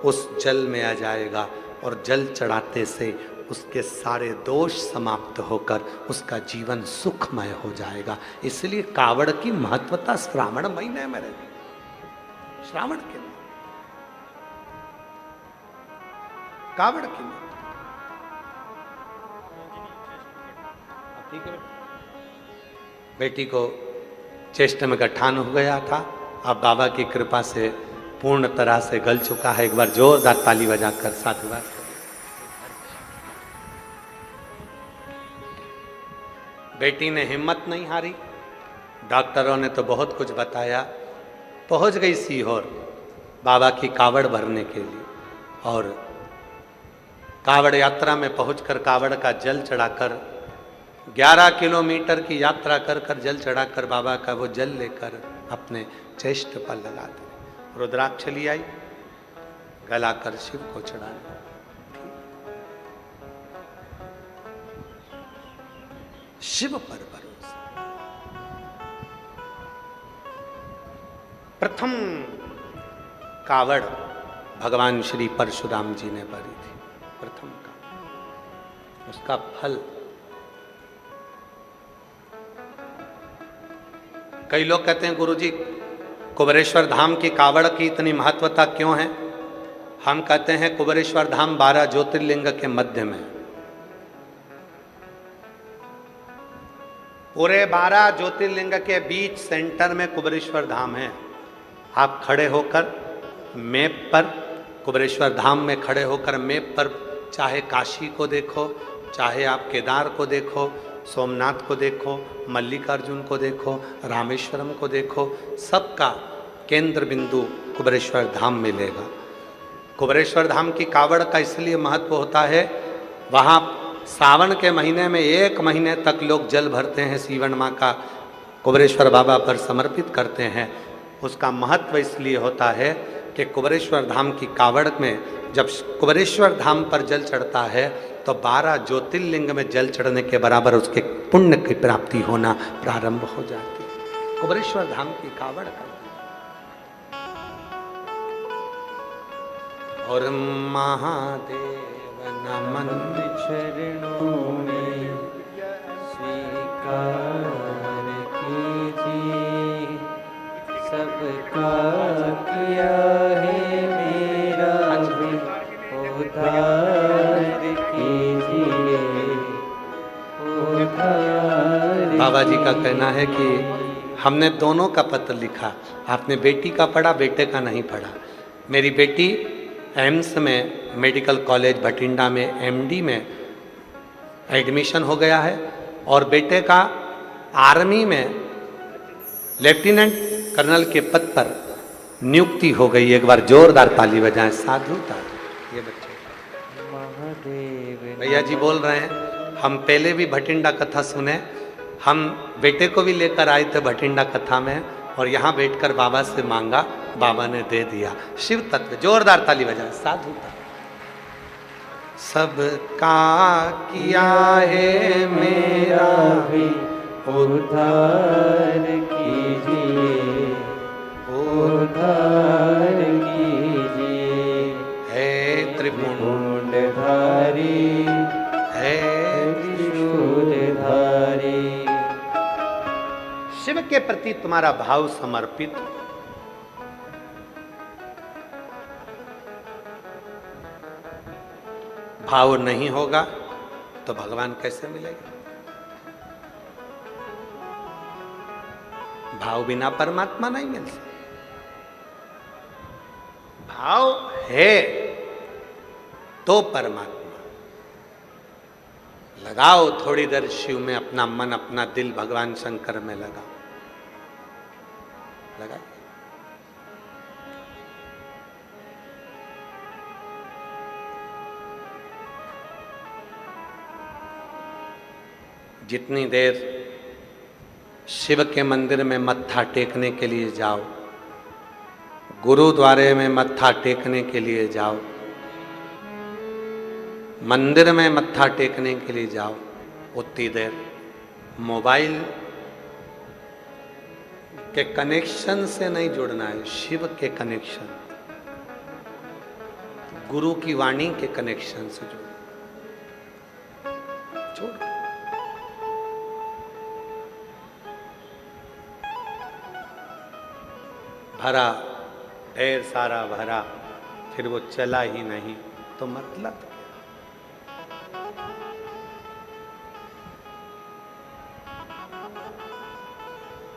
उस जल में आ जाएगा और जल चढ़ाते से उसके सारे दोष समाप्त होकर उसका जीवन सुखमय हो जाएगा। इसलिए कावड़ की महत्वता श्रावण महीने में रहती, श्रावण के महीने कावड़ की ठीक है। बेटी को चेष्ट में गठान हो गया था, अब बाबा की कृपा से पूर्ण तरह से गल चुका है। एक बार जोरदार ताली बजाकर साधुवाद। बेटी ने हिम्मत नहीं हारी, डॉक्टरों ने तो बहुत कुछ बताया, पहुंच गई सीहोर बाबा की कावड़ भरने के लिए, और कावड़ यात्रा में पहुंचकर कावड़ का जल चढ़ाकर 11 किलोमीटर की यात्रा कर कर जल चढ़ाकर बाबा का वो जल लेकर अपने चेष्ट पर लगा दे। रुद्राक्ष ली आई, गलाकर शिव को चढ़ाने। शिव पर भरोसा। प्रथम कावड़ भगवान श्री परशुराम जी ने भरी थी, प्रथम कावड़। उसका फल कई लोग कहते हैं गुरुजी कुबेरेश्वर धाम की कावड़ की इतनी महत्वता क्यों है? हम कहते हैं कुबेरेश्वर धाम 12 ज्योतिर्लिंग के मध्य में, पूरे 12 ज्योतिर्लिंग के बीच सेंटर में कुबेरेश्वर धाम है। आप खड़े होकर मैप पर, कुबेरेश्वर धाम में खड़े होकर मैप पर चाहे काशी को देखो, चाहे आप केदार को देखो, सोमनाथ को देखो, मल्लिकार्जुन को देखो, रामेश्वरम को देखो, सबका केंद्र बिंदु कुबेरेश्वर धाम मिलेगा। कुबेरेश्वर धाम की कावड़ का इसलिए महत्व होता है, वहाँ सावन के महीने में 1 महीने तक लोग जल भरते हैं, सीवन माँ का कुबेरेश्वर बाबा पर समर्पित करते हैं। उसका महत्व इसलिए होता है कि कुबेरेश्वर धाम की कावड़ में जब कुबेरेश्वर धाम पर जल चढ़ता है तो 12 ज्योतिर्लिंग में जल चढ़ने के बराबर उसके पुण्य की प्राप्ति होना प्रारंभ हो जाती है। कुबेरेश्वर धाम की कावड़ का और महादेव नमन चरणों में स्वीकार कीजिए, सबका किया है मेरा भी उद्धार कीजिए, उद्धार। बाबा जी का कहना है कि हमने दोनों का पत्र लिखा, आपने बेटी का पढ़ा, बेटे का नहीं पढ़ा। मेरी बेटी एम्स में मेडिकल कॉलेज भटिंडा में एमडी में एडमिशन हो गया है और बेटे का आर्मी में लेफ्टिनेंट कर्नल के पद पर नियुक्ति हो गई। एक बार जोरदार ताली बजाएं। साधुता ये बच्चे महादेव। भैया जी बोल रहे हैं, हम पहले भी भटिंडा कथा सुने, हम बेटे को भी लेकर आए थे भटिंडा कथा में और यहाँ बैठकर बाबा से मांगा, बाबा ने दे दिया। शिव तत्व, जोरदार ताली बजाएं। साधुता सबका किया है मेरा भी उद्धार कीजिए, उद्धार कीजिए। है त्रिपुंडधारी, है त्रिशूलधारी। शिव के प्रति तुम्हारा भाव समर्पित, भाव नहीं होगा तो भगवान कैसे मिलेगा? भाव बिना परमात्मा नहीं मिल सकता। भाव है तो परमात्मा। लगाओ थोड़ी देर शिव में अपना मन, अपना दिल भगवान शंकर में लगाओ, लगा। जितनी देर शिव के मंदिर में मत्था टेकने के लिए जाओ, गुरुद्वारे में मत्था टेकने के लिए जाओ, मंदिर में मत्था टेकने के लिए जाओ, उतनी देर मोबाइल के कनेक्शन से नहीं जुड़ना है, शिव के कनेक्शन, गुरु की वाणी के कनेक्शन से जुड़ो। छोड़ भरा, ढेर सारा भरा, फिर वो चला ही नहीं तो मतलब क्या?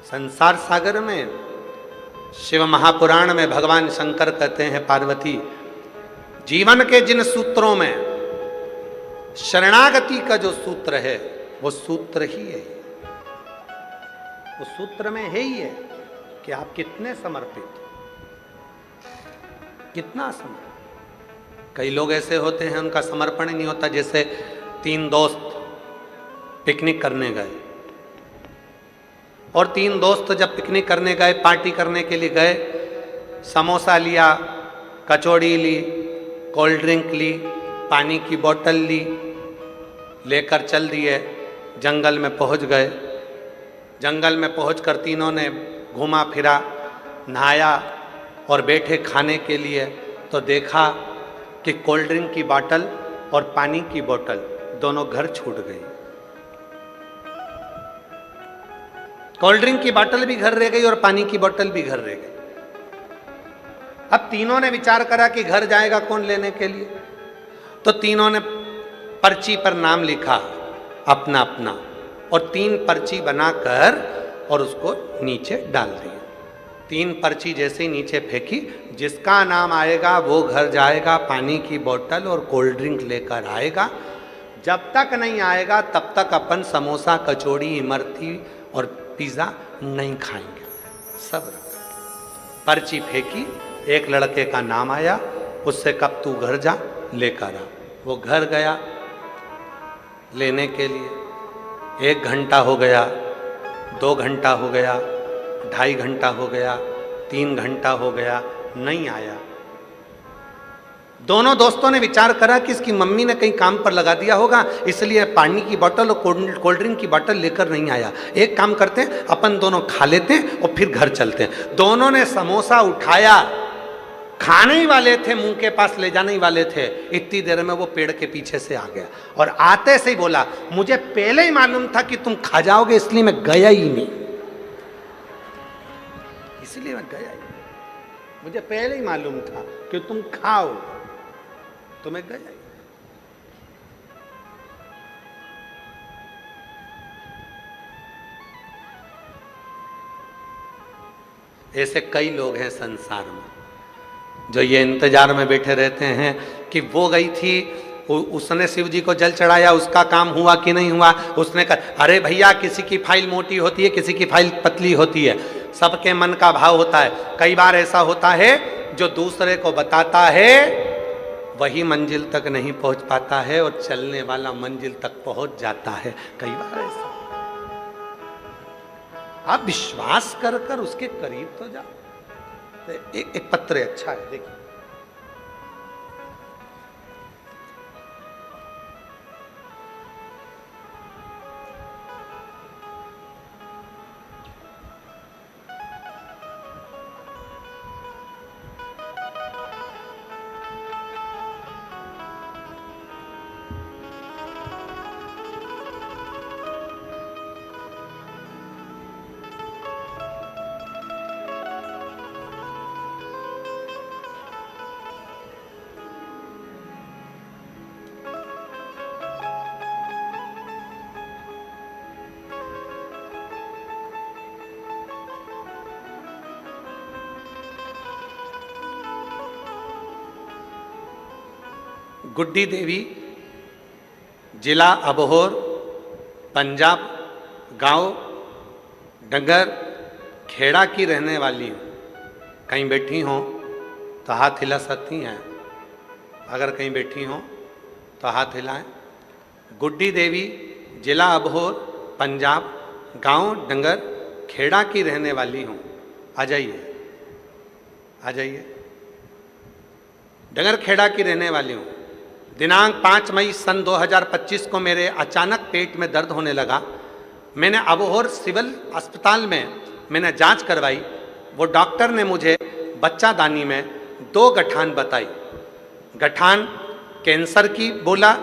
संसार सागर में शिव महापुराण में भगवान शंकर कहते हैं, पार्वती जीवन के जिन सूत्रों में शरणागति का जो सूत्र है वो सूत्र ही है, वो सूत्र में है ही है कि आप कितने समर्पित, कितना समर्पित। कई लोग ऐसे होते हैं उनका समर्पण ही नहीं होता। जैसे 3 दोस्त पिकनिक करने गए और 3 दोस्त जब पिकनिक करने गए, पार्टी करने के लिए गए, समोसा लिया, कचौड़ी ली, कोल्ड ड्रिंक ली, पानी की बोतल ली, लेकर चल दिए, जंगल में पहुंच गए। जंगल में पहुंचकर तीनों ने घूमा फिरा, नहाया और बैठे खाने के लिए, तो देखा कि कोल्ड ड्रिंक की बोतल और पानी की बोतल दोनों घर छूट गई। कोल्ड ड्रिंक की बोतल भी घर रह गई और पानी की बोतल भी घर रह गई। अब तीनों ने विचार करा कि घर जाएगा कौन लेने के लिए, तो तीनों ने पर्ची पर नाम लिखा अपना अपना और 3 पर्ची बनाकर और उसको नीचे डाल दिए। 3 पर्ची जैसे ही नीचे फेंकी, जिसका नाम आएगा वो घर जाएगा, पानी की बोतल और कोल्ड ड्रिंक लेकर आएगा। जब तक नहीं आएगा तब तक अपन समोसा, कचौड़ी, इमरती और पिज़्ज़ा नहीं खाएंगे। सब रखा, पर्ची फेंकी, एक लड़के का नाम आया, उससे कब तू घर जा लेकर आ। वो घर गया लेने के लिए। 1 घंटा हो गया, 2 घंटा हो गया, 2.5 घंटा हो गया, 3 घंटा हो गया, नहीं आया। दोनों दोस्तों ने विचार करा कि इसकी मम्मी ने कहीं काम पर लगा दिया होगा, इसलिए पानी की बोतल और कोल्ड ड्रिंक की बोतल लेकर नहीं आया। एक काम करते हैं, अपन दोनों खा लेते हैं और फिर घर चलते हैं। दोनों ने समोसा उठाया, खाने ही वाले थे, मुंह के पास ले जाने ही वाले थे। इतनी देर में वो पेड़ के पीछे से आ गया और आते से ही बोला, मुझे पहले ही मालूम था कि तुम खा जाओगे, इसलिए मैं गया ही नहीं, इसलिए मैं गया ही नहीं। मुझे पहले ही मालूम था कि तुम खाओ, तो मैं गया ही। ऐसे कई लोग हैं संसार में जो ये इंतजार में बैठे रहते हैं कि वो गई थी, उसने शिव जी को जल चढ़ाया, उसका काम हुआ कि नहीं हुआ। उसने कहा, अरे भैया, किसी की फाइल मोटी होती है, किसी की फाइल पतली होती है, सबके मन का भाव होता है। कई बार ऐसा होता है जो दूसरे को बताता है वही मंजिल तक नहीं पहुंच पाता है और चलने वाला मंजिल तक पहुंच जाता है। कई बार ऐसा, आप विश्वास कर कर उसके करीब तो जाओ। एक पत्र अच्छा है, देखिए। गुड्डी देवी, जिला अबोहर, पंजाब, गांव डंगर खेड़ा की रहने वाली हूँ। कहीं बैठी हों तो हाथ हिला सकती हैं, अगर कहीं बैठी हों तो हाथ हिलाएं। गुड्डी देवी, जिला अबोहर, पंजाब, गांव डंगर खेड़ा की रहने वाली हूँ। आ जाइए, आ जाइए। डंगर खेड़ा की रहने वाली हूँ। दिनांक 5 मई सन 2025 को मेरे अचानक पेट में दर्द होने लगा। मैंने अबोहर सिविल अस्पताल में मैंने जांच करवाई। वो डॉक्टर ने मुझे बच्चादानी में 2 गठान बताई। गठान कैंसर की बोला।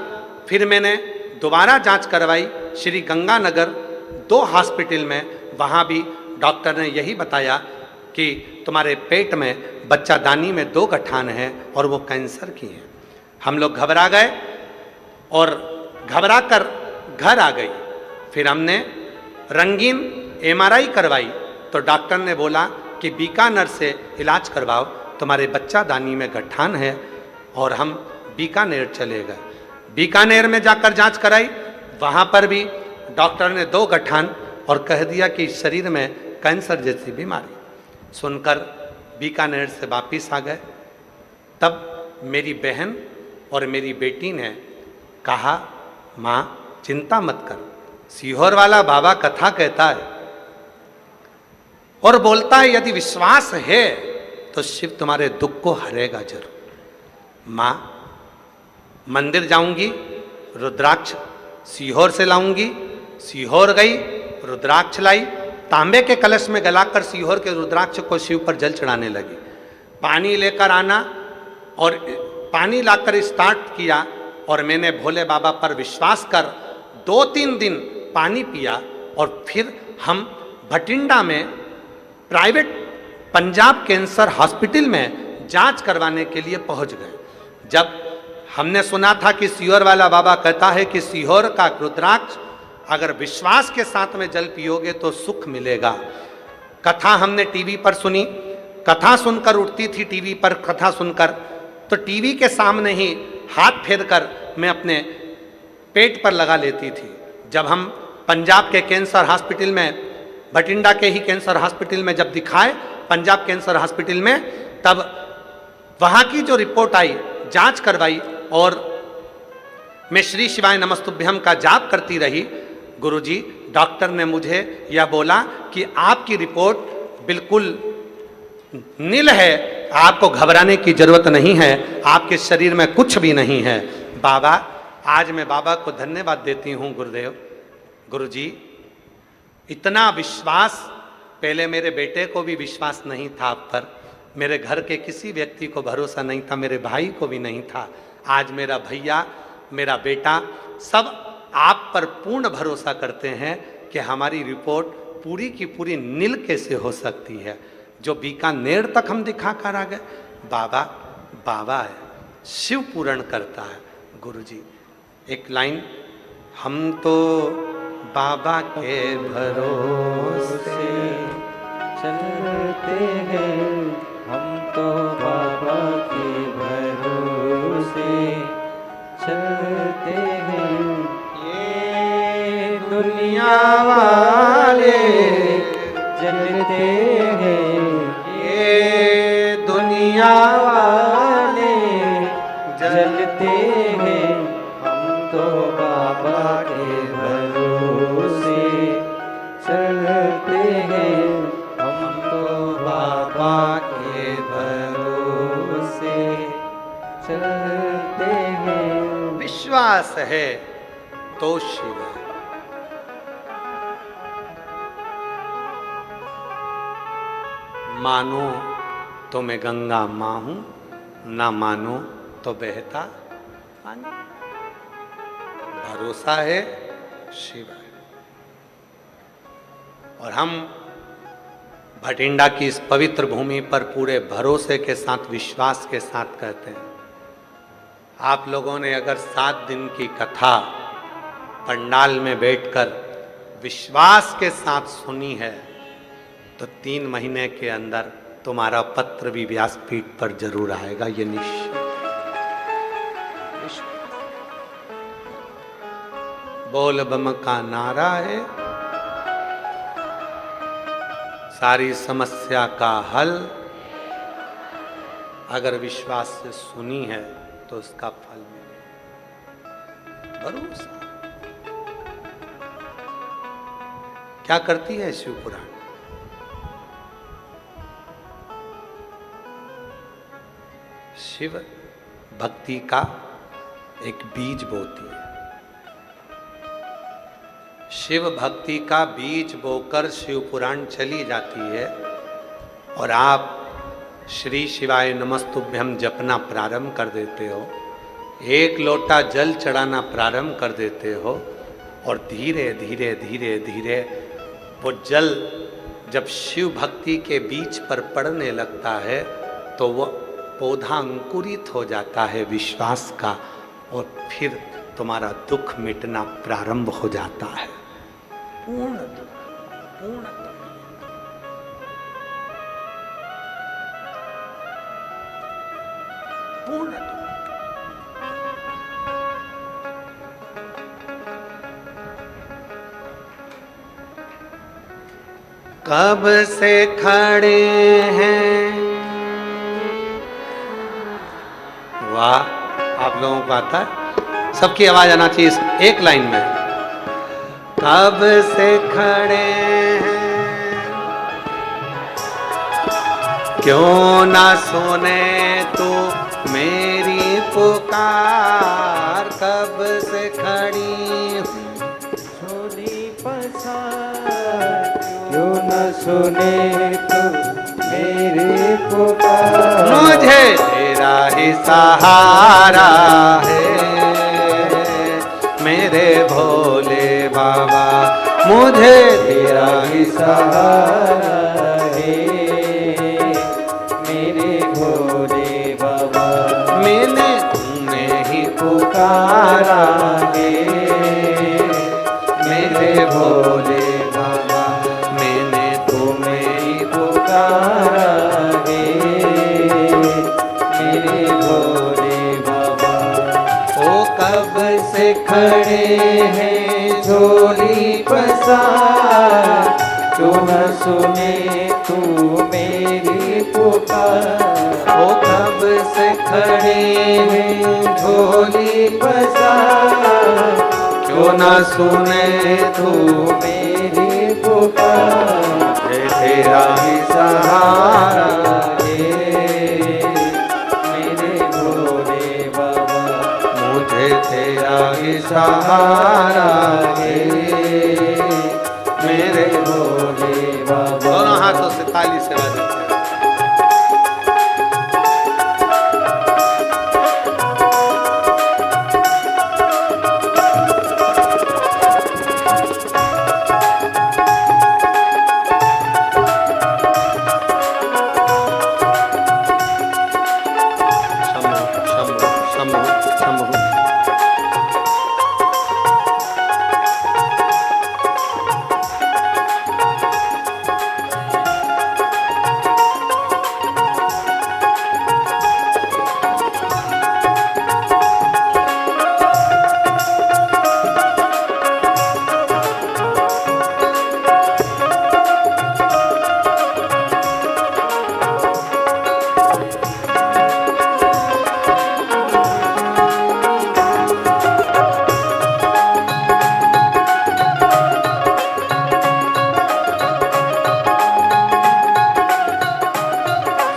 फिर मैंने दोबारा जांच करवाई श्री गंगानगर 2 हॉस्पिटल में। वहाँ भी डॉक्टर ने यही बताया कि तुम्हारे पेट में बच्चादानी में 2 गठान हैं और वो कैंसर की हैं। हम लोग घबरा गए और घबरा कर घर आ गई। फिर हमने रंगीन MRI करवाई तो डॉक्टर ने बोला कि बीकानेर से इलाज करवाओ, तुम्हारे बच्चादानी में गठान है। और हम बीकानेर चले गए। बीकानेर में जाकर जांच कराई, वहाँ पर भी डॉक्टर ने 2 गठान और कह दिया कि शरीर में कैंसर जैसी बीमारी। सुनकर बीकानेर से वापिस आ गए। तब मेरी बहन और मेरी बेटी ने कहा, माँ चिंता मत कर, सीहोर वाला बाबा कथा कहता है और बोलता है यदि विश्वास है तो शिव तुम्हारे दुख को हरेगा जरूर। माँ मंदिर जाऊंगी, रुद्राक्ष सीहोर से लाऊंगी। सीहोर गई, रुद्राक्ष लाई, तांबे के कलश में गलाकर सीहोर के रुद्राक्ष को शिव पर जल चढ़ाने लगी। पानी लेकर आना और पानी लाकर स्टार्ट किया और मैंने भोले बाबा पर विश्वास कर 2-3 दिन पानी पिया। और फिर हम भटिंडा में प्राइवेट पंजाब कैंसर हॉस्पिटल में जांच करवाने के लिए पहुंच गए। जब हमने सुना था कि सीहोर वाला बाबा कहता है कि सीहोर का रुद्राक्ष अगर विश्वास के साथ में जल पियोगे तो सुख मिलेगा। कथा हमने टीवी पर सुनी, कथा सुनकर उठती थी टीवी पर कथा सुनकर, तो टीवी के सामने ही हाथ फेरकर मैं अपने पेट पर लगा लेती थी। जब हम पंजाब के कैंसर हॉस्पिटल में, बठिंडा के ही कैंसर हॉस्पिटल में जब दिखाए, पंजाब कैंसर हॉस्पिटल में, तब वहाँ की जो रिपोर्ट आई, जांच करवाई और मैं श्री शिवाय नमस्तुभ्यम का जाप करती रही। गुरुजी, डॉक्टर ने मुझे यह बोला कि आपकी रिपोर्ट बिल्कुल नील है, आपको घबराने की जरूरत नहीं है, आपके शरीर में कुछ भी नहीं है। बाबा, आज मैं बाबा को धन्यवाद देती हूँ गुरुदेव, गुरुजी, इतना विश्वास, पहले मेरे बेटे को भी विश्वास नहीं था आप पर, मेरे घर के किसी व्यक्ति को भरोसा नहीं था, मेरे भाई को भी नहीं था। आज मेरा भैया, मेरा बेटा, सब आप पर पूर्ण भरोसा करते हैं कि हमारी रिपोर्ट पूरी की पूरी नील कैसे हो सकती है। जो बीकानेर तक हम दिखा कर आ गए, बाबा बाबा है, शिव पूर्ण करता है। गुरुजी, एक लाइन, हम तो बाबा के भरोसे चलते हैं, हम तो बाबा के भरोसे चलते हैं। ये दुनिया वाले जलते हैं, ये दुनिया वाले जलते हैं, हम तो बाबा के भरोसे चलते हैं, हम तो बाबा के भरोसे चलते हैं। विश्वास है तो शिव है। मानो तो मैं गंगा मां हूं, ना मानो तो बहता पानी। भरोसा है शिव है। और हम भटिंडा की इस पवित्र भूमि पर पूरे भरोसे के साथ, विश्वास के साथ कहते हैं, आप लोगों ने अगर 7 दिन की कथा पंडाल में बैठकर विश्वास के साथ सुनी है तो 3 महीने के अंदर तुम्हारा पत्र भी व्यासपीठ पर जरूर आएगा, ये निश्चित। बोल बम का नारा है, सारी समस्या का हल अगर विश्वास से सुनी है तो उसका फल मिले। भरोसा क्या करती है शिव पुराण? शिव भक्ति का एक बीज बोती है। शिव भक्ति का बीज बोकर शिव पुराण चली जाती है और आप श्री शिवाय नमस्तुभ्यम जपना प्रारंभ कर देते हो, 1 लोटा जल चढ़ाना प्रारंभ कर देते हो और धीरे धीरे धीरे धीरे वो जल जब शिव भक्ति के बीज पर पड़ने लगता है तो वो पौधा अंकुरित हो जाता है विश्वास का, और फिर तुम्हारा दुख मिटना प्रारंभ हो जाता है। पूर्ण दुख, पूर्ण दुख। पूर्ण दुख। कब से खड़े हैं, वाह, आप लोगों को आता है? सबकी आवाज आना चाहिए इस एक लाइन में। कब से खड़े हैं, क्यों ना सुने तू मेरी पुकार। कब से खड़ी सोनी पसार, क्यों न सुने तू मेरी पुकार। मुझे तेरा ही सहारा है मेरे भोले बाबा, मुझे तेरा ही सहारा है मेरे भोले बाबा। मैंने तुम्हें ही पुकारा है मेरे खड़े हैं झोली पसार, क्यों न सुने तू मेरी पुकार। वो कब से खड़े हैं झोली पसार, क्यों ना सुने तू मेरी पुकार। ये तेरा ही सहारा है मेरे भोले बाबा, मुझे तेरा ही सहारा है मेरे भोले बाबा। दोनों हाथों से ताली से बजाते हैं। शंभु शंभु शंभु शंभु।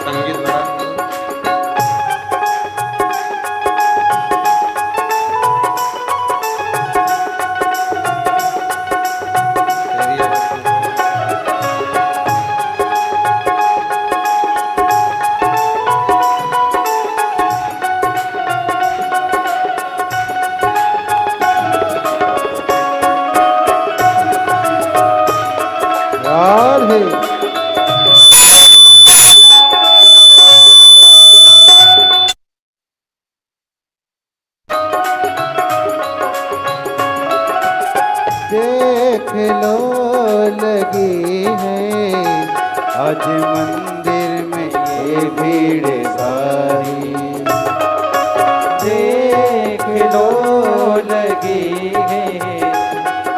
संगीत बड़ा तेरी आवाज़ सुन। राधे देख लो लगी है आज मंदिर में ये भीड़ सारी। देख लो लगी है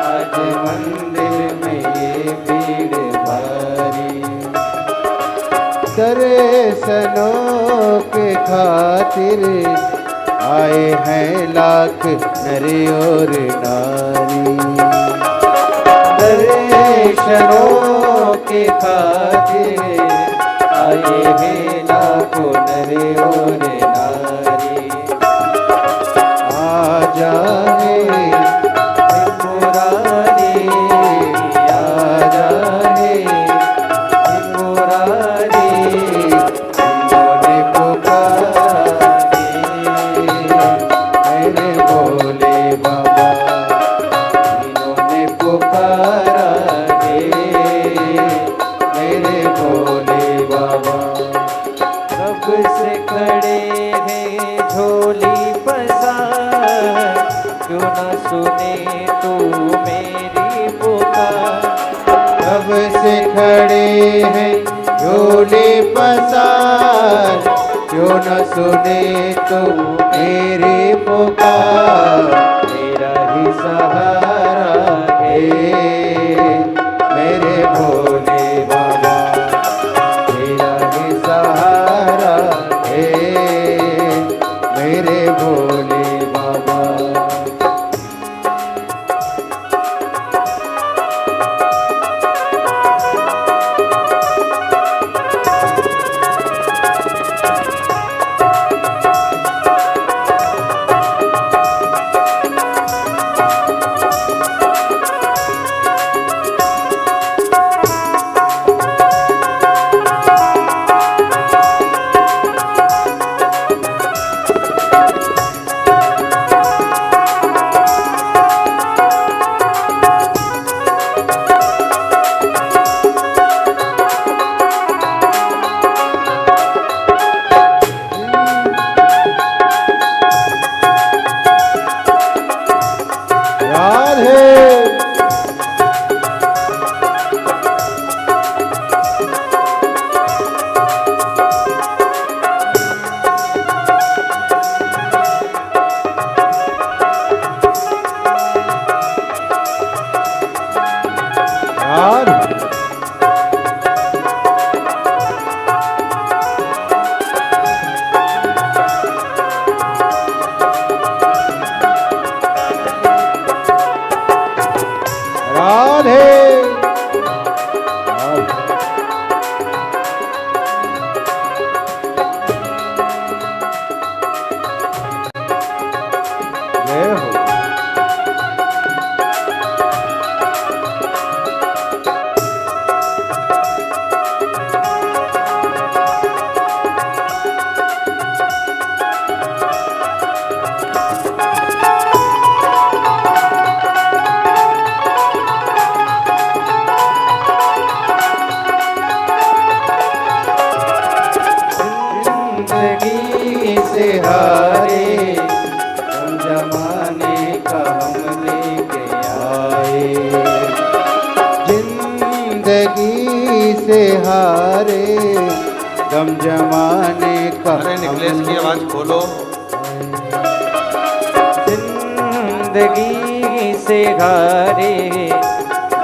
आज मंदिर में ये भीड़ भारी। दर्शनों के खातिर आए हैं लाख नर और नारी। दर्शनों के खातिर आए हैं लाखों नर और नारी। आ जाए मुरारी, आ जाए मुरारी, इन्होंने पुकारे मेरे भोले बाबा, इन्होंने पुकारा है मेरे भोले बाबा। कब से खड़े हैं झोली पसार, क्यों न सुने तू मेरी पुकार। कब से खड़े हैं झोली पसार, क्यों न सुने तू मेरी पुकार। तेरा ही सहारा है मेरे भोले बाबा, तेरा ही सहारा है मेरे भोले बाबा। जिंदगी से हारे हम जमाने का हम लेके आए। जिंदगी से हारे गम जमाने का। अरे निकलेश की आवाज खोलो। जिंदगी से हारे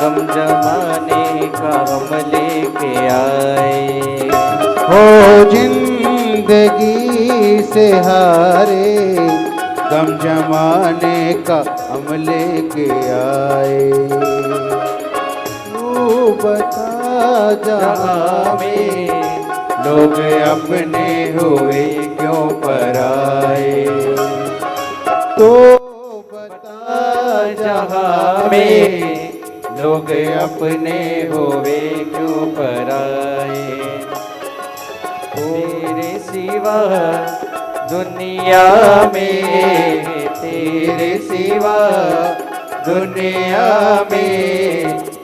गम जमाने का हम लेके आए। हो जिंदगी से हारे गम जमाने का हम लेके आए। तू बता जहाँ में लोग अपने हुए क्यों पराए। तो बता जहाँ में लोग अपने हुए क्यों पराए। तेरे सिवा दुनिया में, तेरे सिवा दुनिया में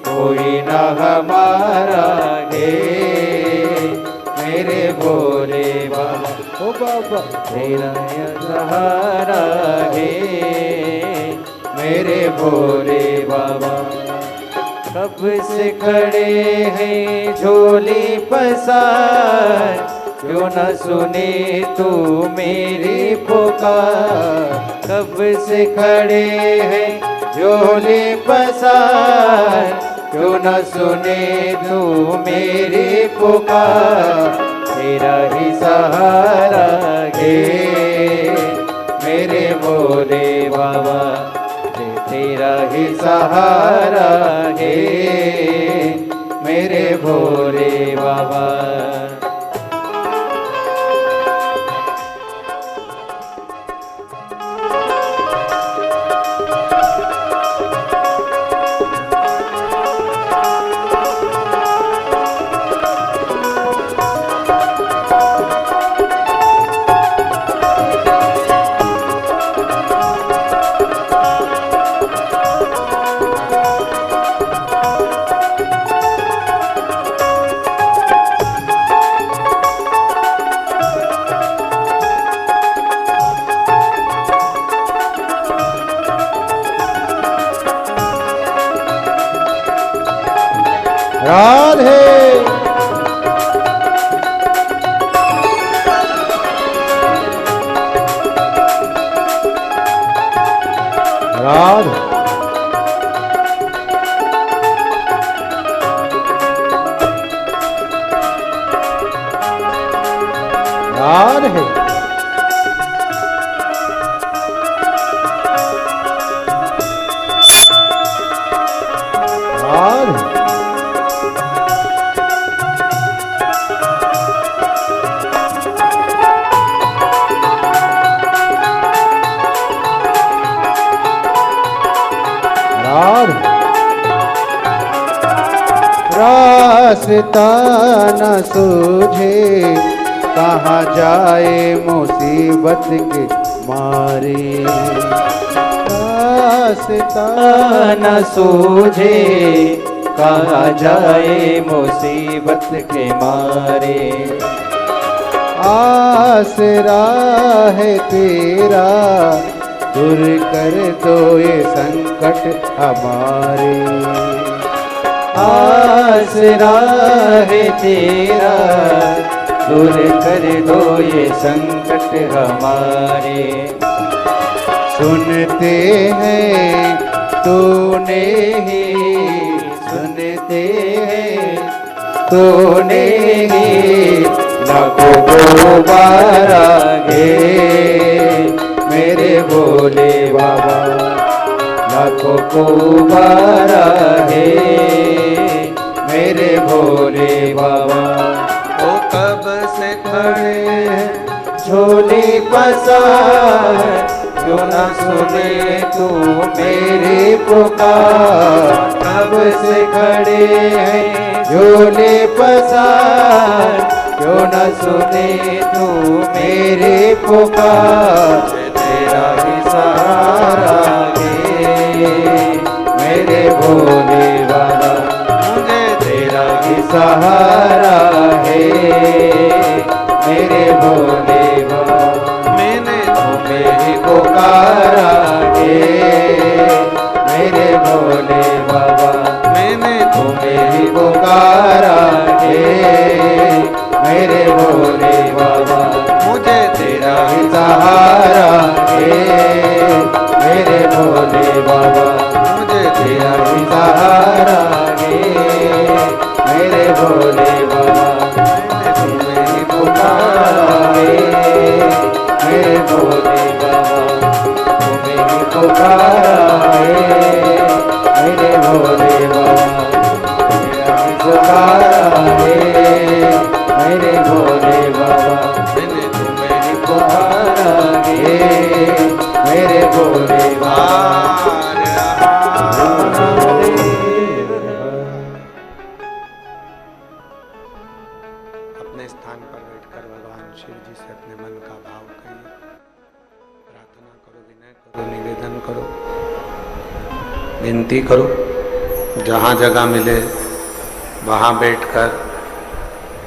कोई ना हमारा है। मेरे भोले बाबा, ओ बाबा तेरा सहारा है। मेरे भोले बाबा कब से खड़े हैं झोली पसार, क्यों न सुने तू मेरी पुकार। कब से खड़े हैं झोली पसार, क्यों न सुने तू मेरी पुकार। तेरा ही सहारा है मेरे भोले बाबा, तेरा ही सहारा है मेरे भोले बाबा। राधे राधे राधे राधे रास्ता न सूझे कहाँ जाए मुसीबत के मारे। रास्ता न सूझे कहाँ जाए मुसीबत के मारे। आसरा है तेरा दूर कर दो ये संकट हमारे। आसरा है तेरा दूर कर दो ये संकट हमारे। सुनते हैं तूने ही, सुनते हैं तूने ही लाखों दोबारा गे मेरे भोले बाबा। लाखों को बारा है मेरे भोले बाबा। ओ कब से खड़े हैं झोली पसार, क्यों न सुने तू मेरी पुकार। कब से खड़े हैं झोली पसार, क्यों न सुने तू मेरी पुकार। तेरा ही सहारा है मेरे भोले बाबा, मुझे तेरा ही सहारा है मेरे भोले पुकारा हे मेरे भोले बाबा, मैंने तुम्हें ही पुकारा हे मेरे भोले बाबा, मुझे तेरा ही सहारा हे मेरे भोले बाबा, मुझे तेरा ही सहारा हे मेरे भोले बाबा, तुम्हें ही पुकारा हे मेरे भोले बाबा, तुम्हें ही पुकारा हे मेरे भोले बाबा, तेरा ही सहारा हे मेरे भोले बाबा, मैंने तुम्हें ही पुकारा हे मेरे भोले बाबा। अपने स्थान पर बैठकर भगवान शिव जी से अपने मन का भाव कहिए, प्रार्थना करो, विनय करो, निवेदन करो, विनती करो। जहाँ जगह मिले वहाँ बैठकर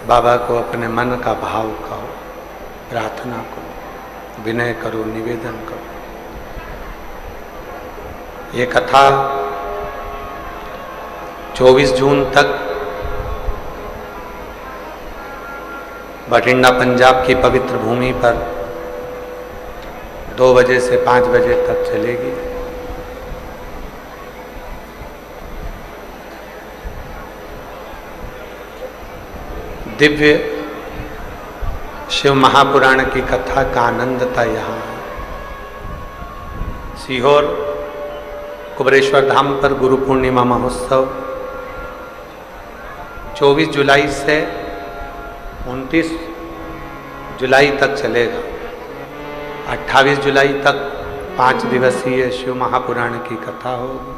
बाबा को अपने मन का भाव कहो, प्रार्थना करो, विनय करो, निवेदन करो। ये कथा 24 जून तक बठिंडा पंजाब की पवित्र भूमि पर 2 बजे से 5 बजे तक चलेगी। दिव्य शिव महापुराण की कथा का आनंद था यहाँ। सीहोर कुबरेश्वर धाम पर गुरु पूर्णिमा महोत्सव 24 जुलाई से 29 जुलाई तक चलेगा। 28 जुलाई तक 5 दिवसीय शिव महापुराण की कथा होगी।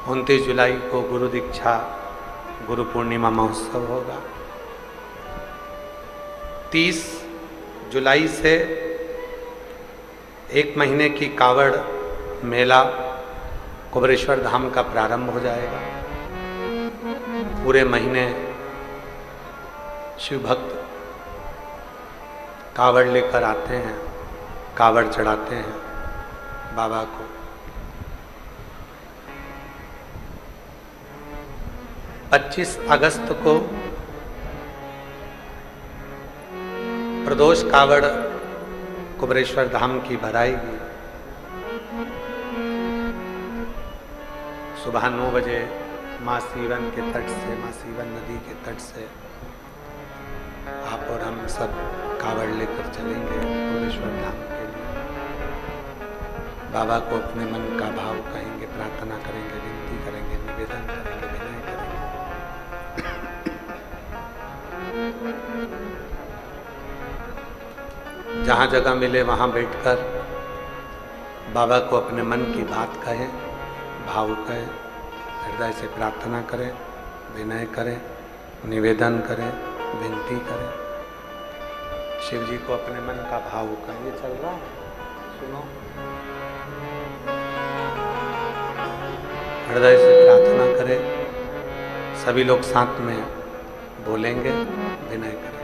29 जुलाई को गुरु दीक्षा गुरु पूर्णिमा महोत्सव होगा। 30 जुलाई से 1 महीने की कावड़ मेला कुबरेश्वर धाम का प्रारंभ हो जाएगा। पूरे महीने शिव भक्त कावड़ लेकर आते हैं, कावड़ चढ़ाते हैं बाबा को। 25 अगस्त को प्रदोष कावड़ कुबरेश्वर धाम की भराएगी। सुबह 9 बजे माँ सीवन के तट से, माँ सीवन नदी के तट से आप और हम सब कावड़ लेकर चलेंगे कुबरेश्वर धाम के लिए। बाबा को अपने मन का भाव कहेंगे, प्रार्थना करेंगे, विनती करेंगे, निवेदन करेंगे, विनय करेंगे। जहाँ जगह मिले वहाँ बैठकर बाबा को अपने मन की बात कहें, भाव कहें, हृदय से प्रार्थना करें, विनय करें, निवेदन करें, विनती करें। शिव जी को अपने मन का भाव कहें। ये चल रहा है, सुनो। हृदय से प्रार्थना करें। सभी लोग साथ में बोलेंगे, विनय करेंगे।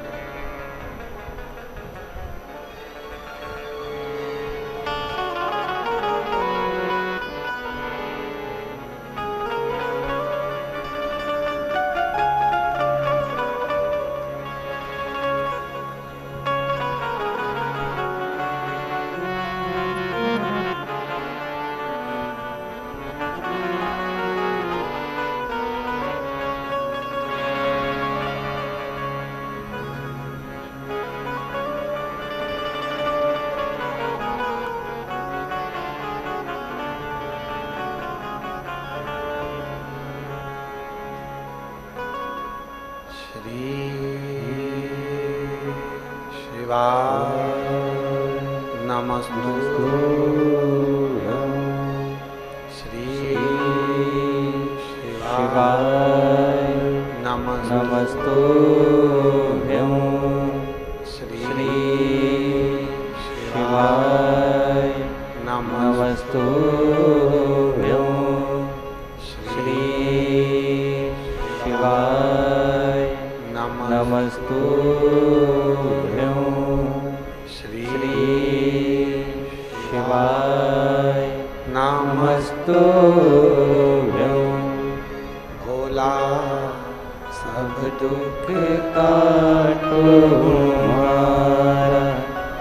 दुख काटो हमारा,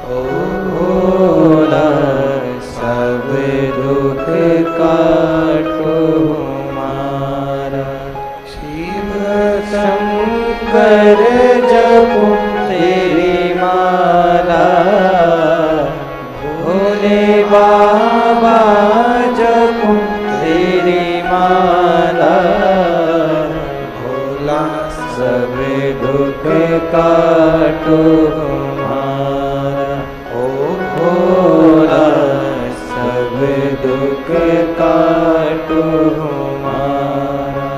ओ भोला सब दुख काटो हमारा। शिव शंकर जपो तेरी माला, भोले बाबा जपो तेरी माला, भोला सब दुख काटो हमारा, ओ भोला सब दुख काटो हमारा।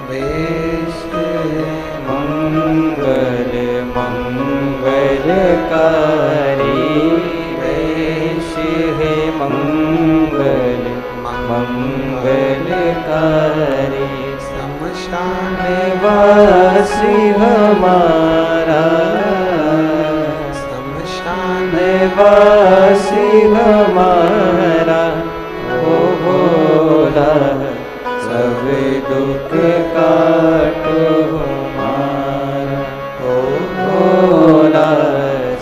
वेश मंगल मंगलकारी, वेश है मंगल मंगलकारी, शमशान वासी हमारा, शमशान वासी हमारा, ओ भोला सब दुख काटो हमारा, ओ भोला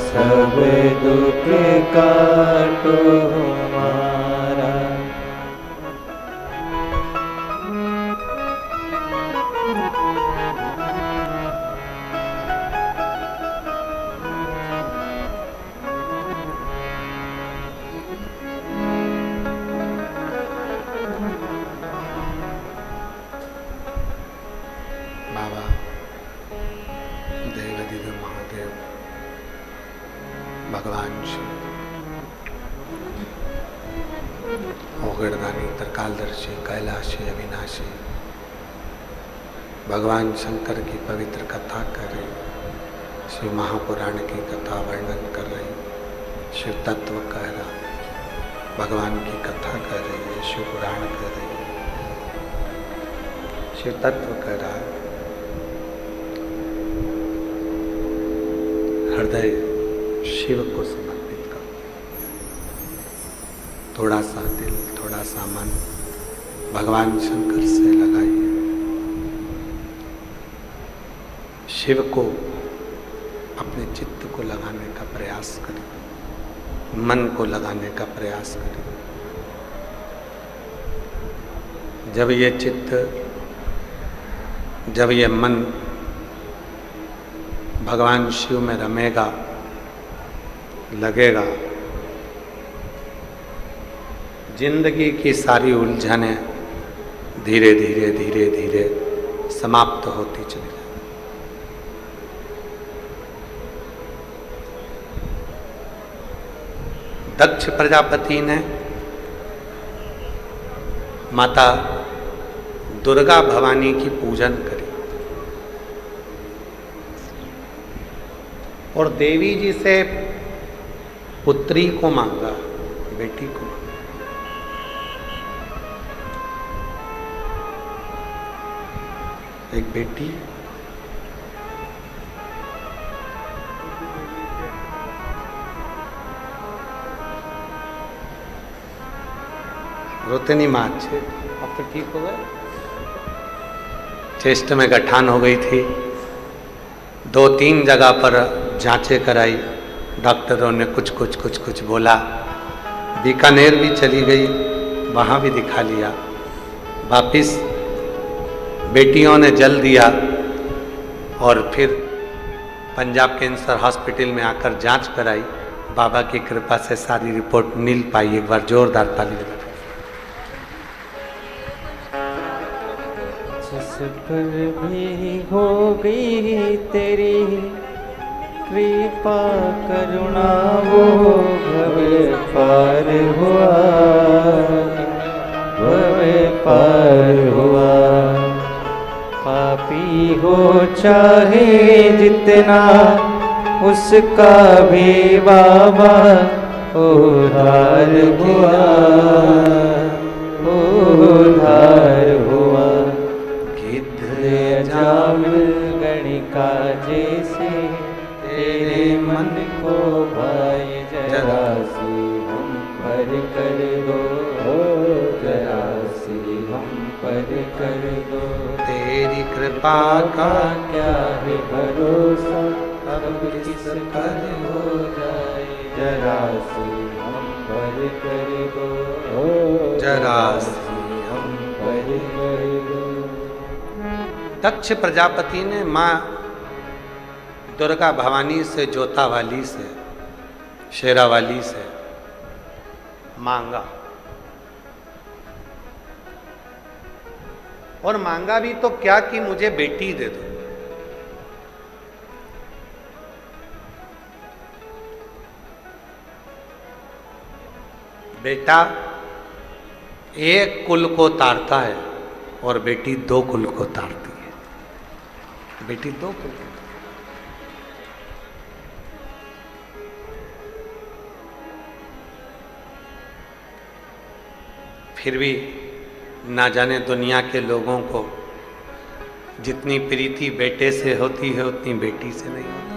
सब दुख काटो हमारा। बाबा देवाधिदेव महादेव भगवान शिव ओगड़दानी त्रिकालदर्शी कैलाशी अविनाशी भगवान शंकर की पवित्र कथा कर रही, शिव महापुराण की कथा वर्णन कर रही, शिव तत्व कह रहा, भगवान की कथा कर रही है, शिव पुराण कर रही है, शिव तत्व कह रहा है। हृदय शिव को समर्पित करो, थोड़ा सा दिल थोड़ा सा मन भगवान शंकर से लगाइए, शिव को अपने चित्त को लगाने का प्रयास करें, मन को लगाने का प्रयास करें। जब ये चित्त, जब ये मन भगवान शिव में रमेगा, लगेगा, जिंदगी की सारी उलझनें धीरे धीरे धीरे धीरे समाप्त होती चली जाएगी। दक्ष प्रजापति ने माता दुर्गा भवानी की पूजन करी और देवी जी से पुत्री को मांगा, बेटी को मांगा। एक बेटी रोते नहीं माँ, अच्छे अब तो ठीक हो गए। चेस्ट में गठान हो गई थी, 2-3 जगह पर जांचें कराई, डॉक्टरों ने कुछ बोला। बीकानेर भी चली गई, वहाँ भी दिखा लिया। वापिस बेटियों ने जल दिया और फिर पंजाब कैंसर हॉस्पिटल में आकर जांच कराई। बाबा की कृपा से सारी रिपोर्ट मिल पाई। एक बार जोरदार ताली बजा। जिस पर भी हो गई तेरी कृपा करुणा, वो भव पार हुआ, भव पार हुआ। पापी हो चाहे जितना, उसका भी बाबा उद्धार हुआ, उद्धार हुआ। जामिल गणिका जैसे तेरे मन को भाई, जरा सी हम पर कर दो, जरा सी हम पर कर दो। तेरी कृपा कृपा का क्या है भरोसा, कब किस पर हो जाए जरा सी हम पर कर दो, जरा सी हम पर कर दो। दक्ष प्रजापति ने माँ दुर्गा भवानी से, जोता वाली से, शेरा वाली से मांगा, और मांगा भी तो क्या कि मुझे बेटी दे दो। बेटा एक कुल को तारता है और बेटी दो कुल को तारती है। बेटी दो कुल को। फिर भी ना जाने दुनिया के लोगों को जितनी प्रीति बेटे से होती है उतनी बेटी से नहीं होती।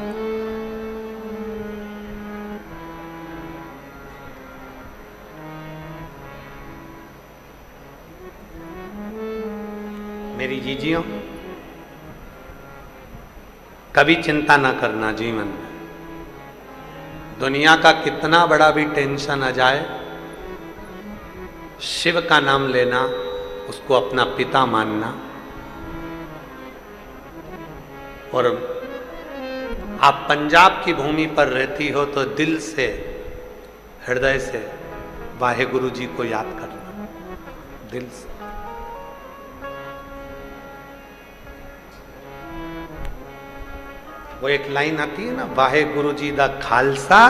मेरी जीजियों, कभी चिंता ना करना जीवन में। दुनिया का कितना बड़ा भी टेंशन आ जाए, शिव का नाम लेना, उसको अपना पिता मानना, और आप पंजाब की भूमि पर रहती हो तो दिल से, हृदय से वाहे गुरु जी को याद करना, दिल से। वो एक लाइन आती है ना, वाहे गुरु जी दा खालसा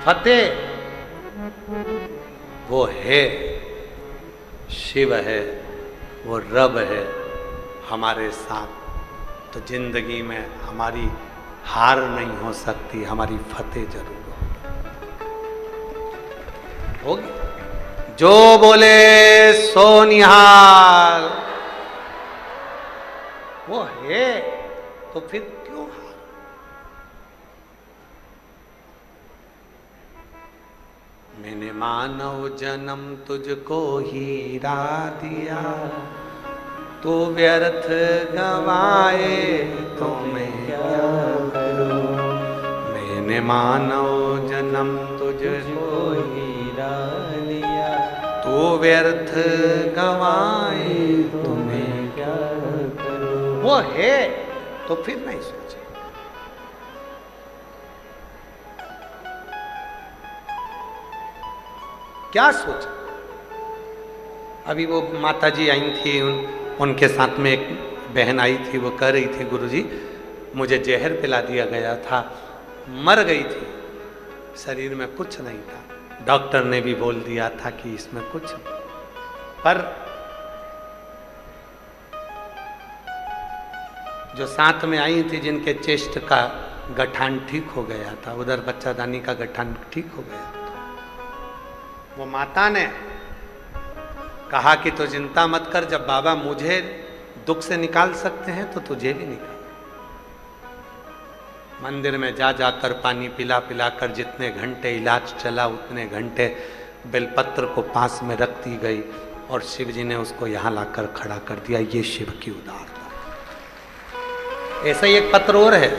फतेह। वो है, शिव है, वो रब है हमारे साथ, तो जिंदगी में हमारी हार नहीं हो सकती, हमारी फतेह जरूर होगी। जो बोले सो निहाल, वो है तो फिर क्यों हार? मैंने मानव जन्म तुझको हीरा दिया, तू व्यर्थ गवाए तो मैं क्या करूं। मैंने मानव जन्म तुझको हीरा दिया, तू व्यर्थ गवाए तो मैं क्या करूं। वो है तो फिर नहीं सोचे। क्या सोचा? अभी वो माता जी आई थी, उनके साथ में एक बहन आई थी, वो कह रही थी गुरुजी मुझे जहर पिला दिया गया था, मर गई थी, शरीर में कुछ नहीं था, डॉक्टर ने भी बोल दिया था कि इसमें कुछ नहीं। पर जो साथ में आई थी, जिनके चेस्ट का गठान ठीक हो गया था, उधर बच्चादानी का गठान ठीक हो गया था, वो माता ने कहा कि तो चिंता मत कर, जब बाबा मुझे दुख से निकाल सकते हैं तो तुझे भी निकाल। मंदिर में जा जाकर पानी पिला पिला कर जितने घंटे इलाज चला उतने घंटे बेलपत्र को पास में रख दी गई, और शिव जी ने उसको यहाँ लाकर खड़ा कर दिया। ये शिव की उदारता। ऐसा ही एक पत्र और है,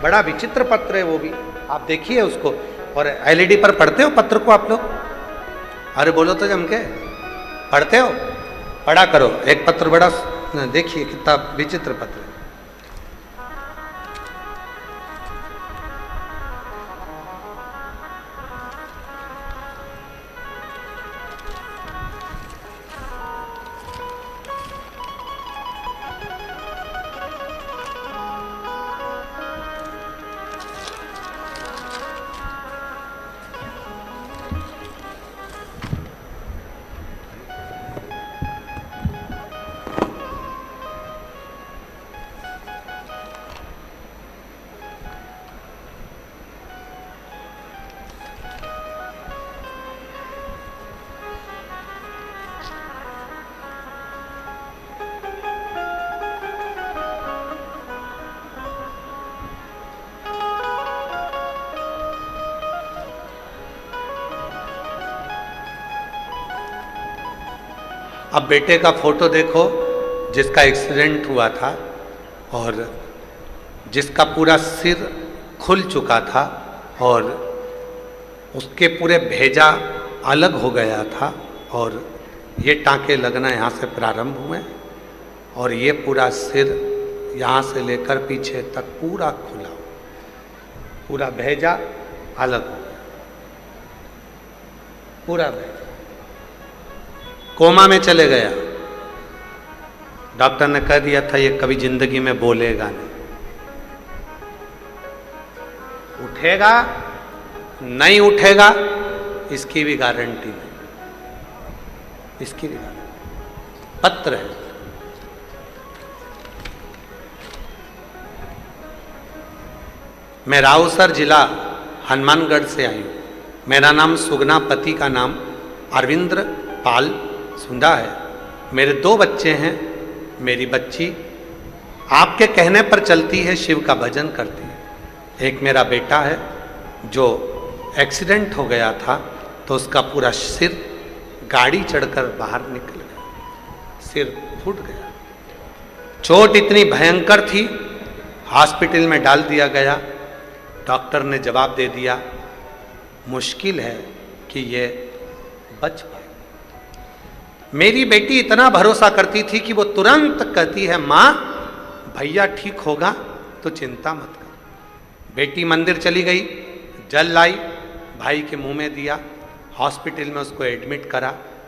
बड़ा विचित्र पत्र है वो भी, आप देखिए उसको। और एलईडी पर पढ़ते हो पत्र को आप लोग? अरे बोलो तो जम के, पढ़ते हो? पढ़ा करो। एक पत्र बड़ा, देखिए कितना विचित्र पत्र है। अब बेटे का फोटो देखो, जिसका एक्सीडेंट हुआ था और जिसका पूरा सिर खुल चुका था और उसके पूरे भेजा अलग हो गया था और ये टांके लगना यहाँ से प्रारंभ हुए और ये पूरा सिर यहाँ से लेकर पीछे तक पूरा खुला, पूरा भेजा अलग हो गया, पूरा भेजा कोमा में चले गया। डॉक्टर ने कह दिया था ये कभी जिंदगी में बोलेगा नहीं, उठेगा नहीं उठेगा इसकी भी गारंटी नहीं, इसकी भी गारंटी पत्र है। मैं राउसर जिला हनुमानगढ़ से आई हूँ। मेरा नाम सुगना, पति का नाम अरविंद्र पाल सुंदा है। मेरे 2 बच्चे हैं। मेरी बच्ची आपके कहने पर चलती है, शिव का भजन करती है। एक मेरा बेटा है जो एक्सीडेंट हो गया था तो उसका पूरा सिर गाड़ी चढ़कर बाहर निकल गया, सिर फूट गया। चोट इतनी भयंकर थी, हॉस्पिटल में डाल दिया गया। डॉक्टर ने जवाब दे दिया मुश्किल है कि ये बच पाए। मेरी बेटी इतना भरोसा करती थी कि वो तुरंत कहती है माँ भैया ठीक होगा तो चिंता मत कर। बेटी मंदिर चली गई, जल लाई, भाई के मुंह में दिया, हॉस्पिटल में उसको एडमिट करा।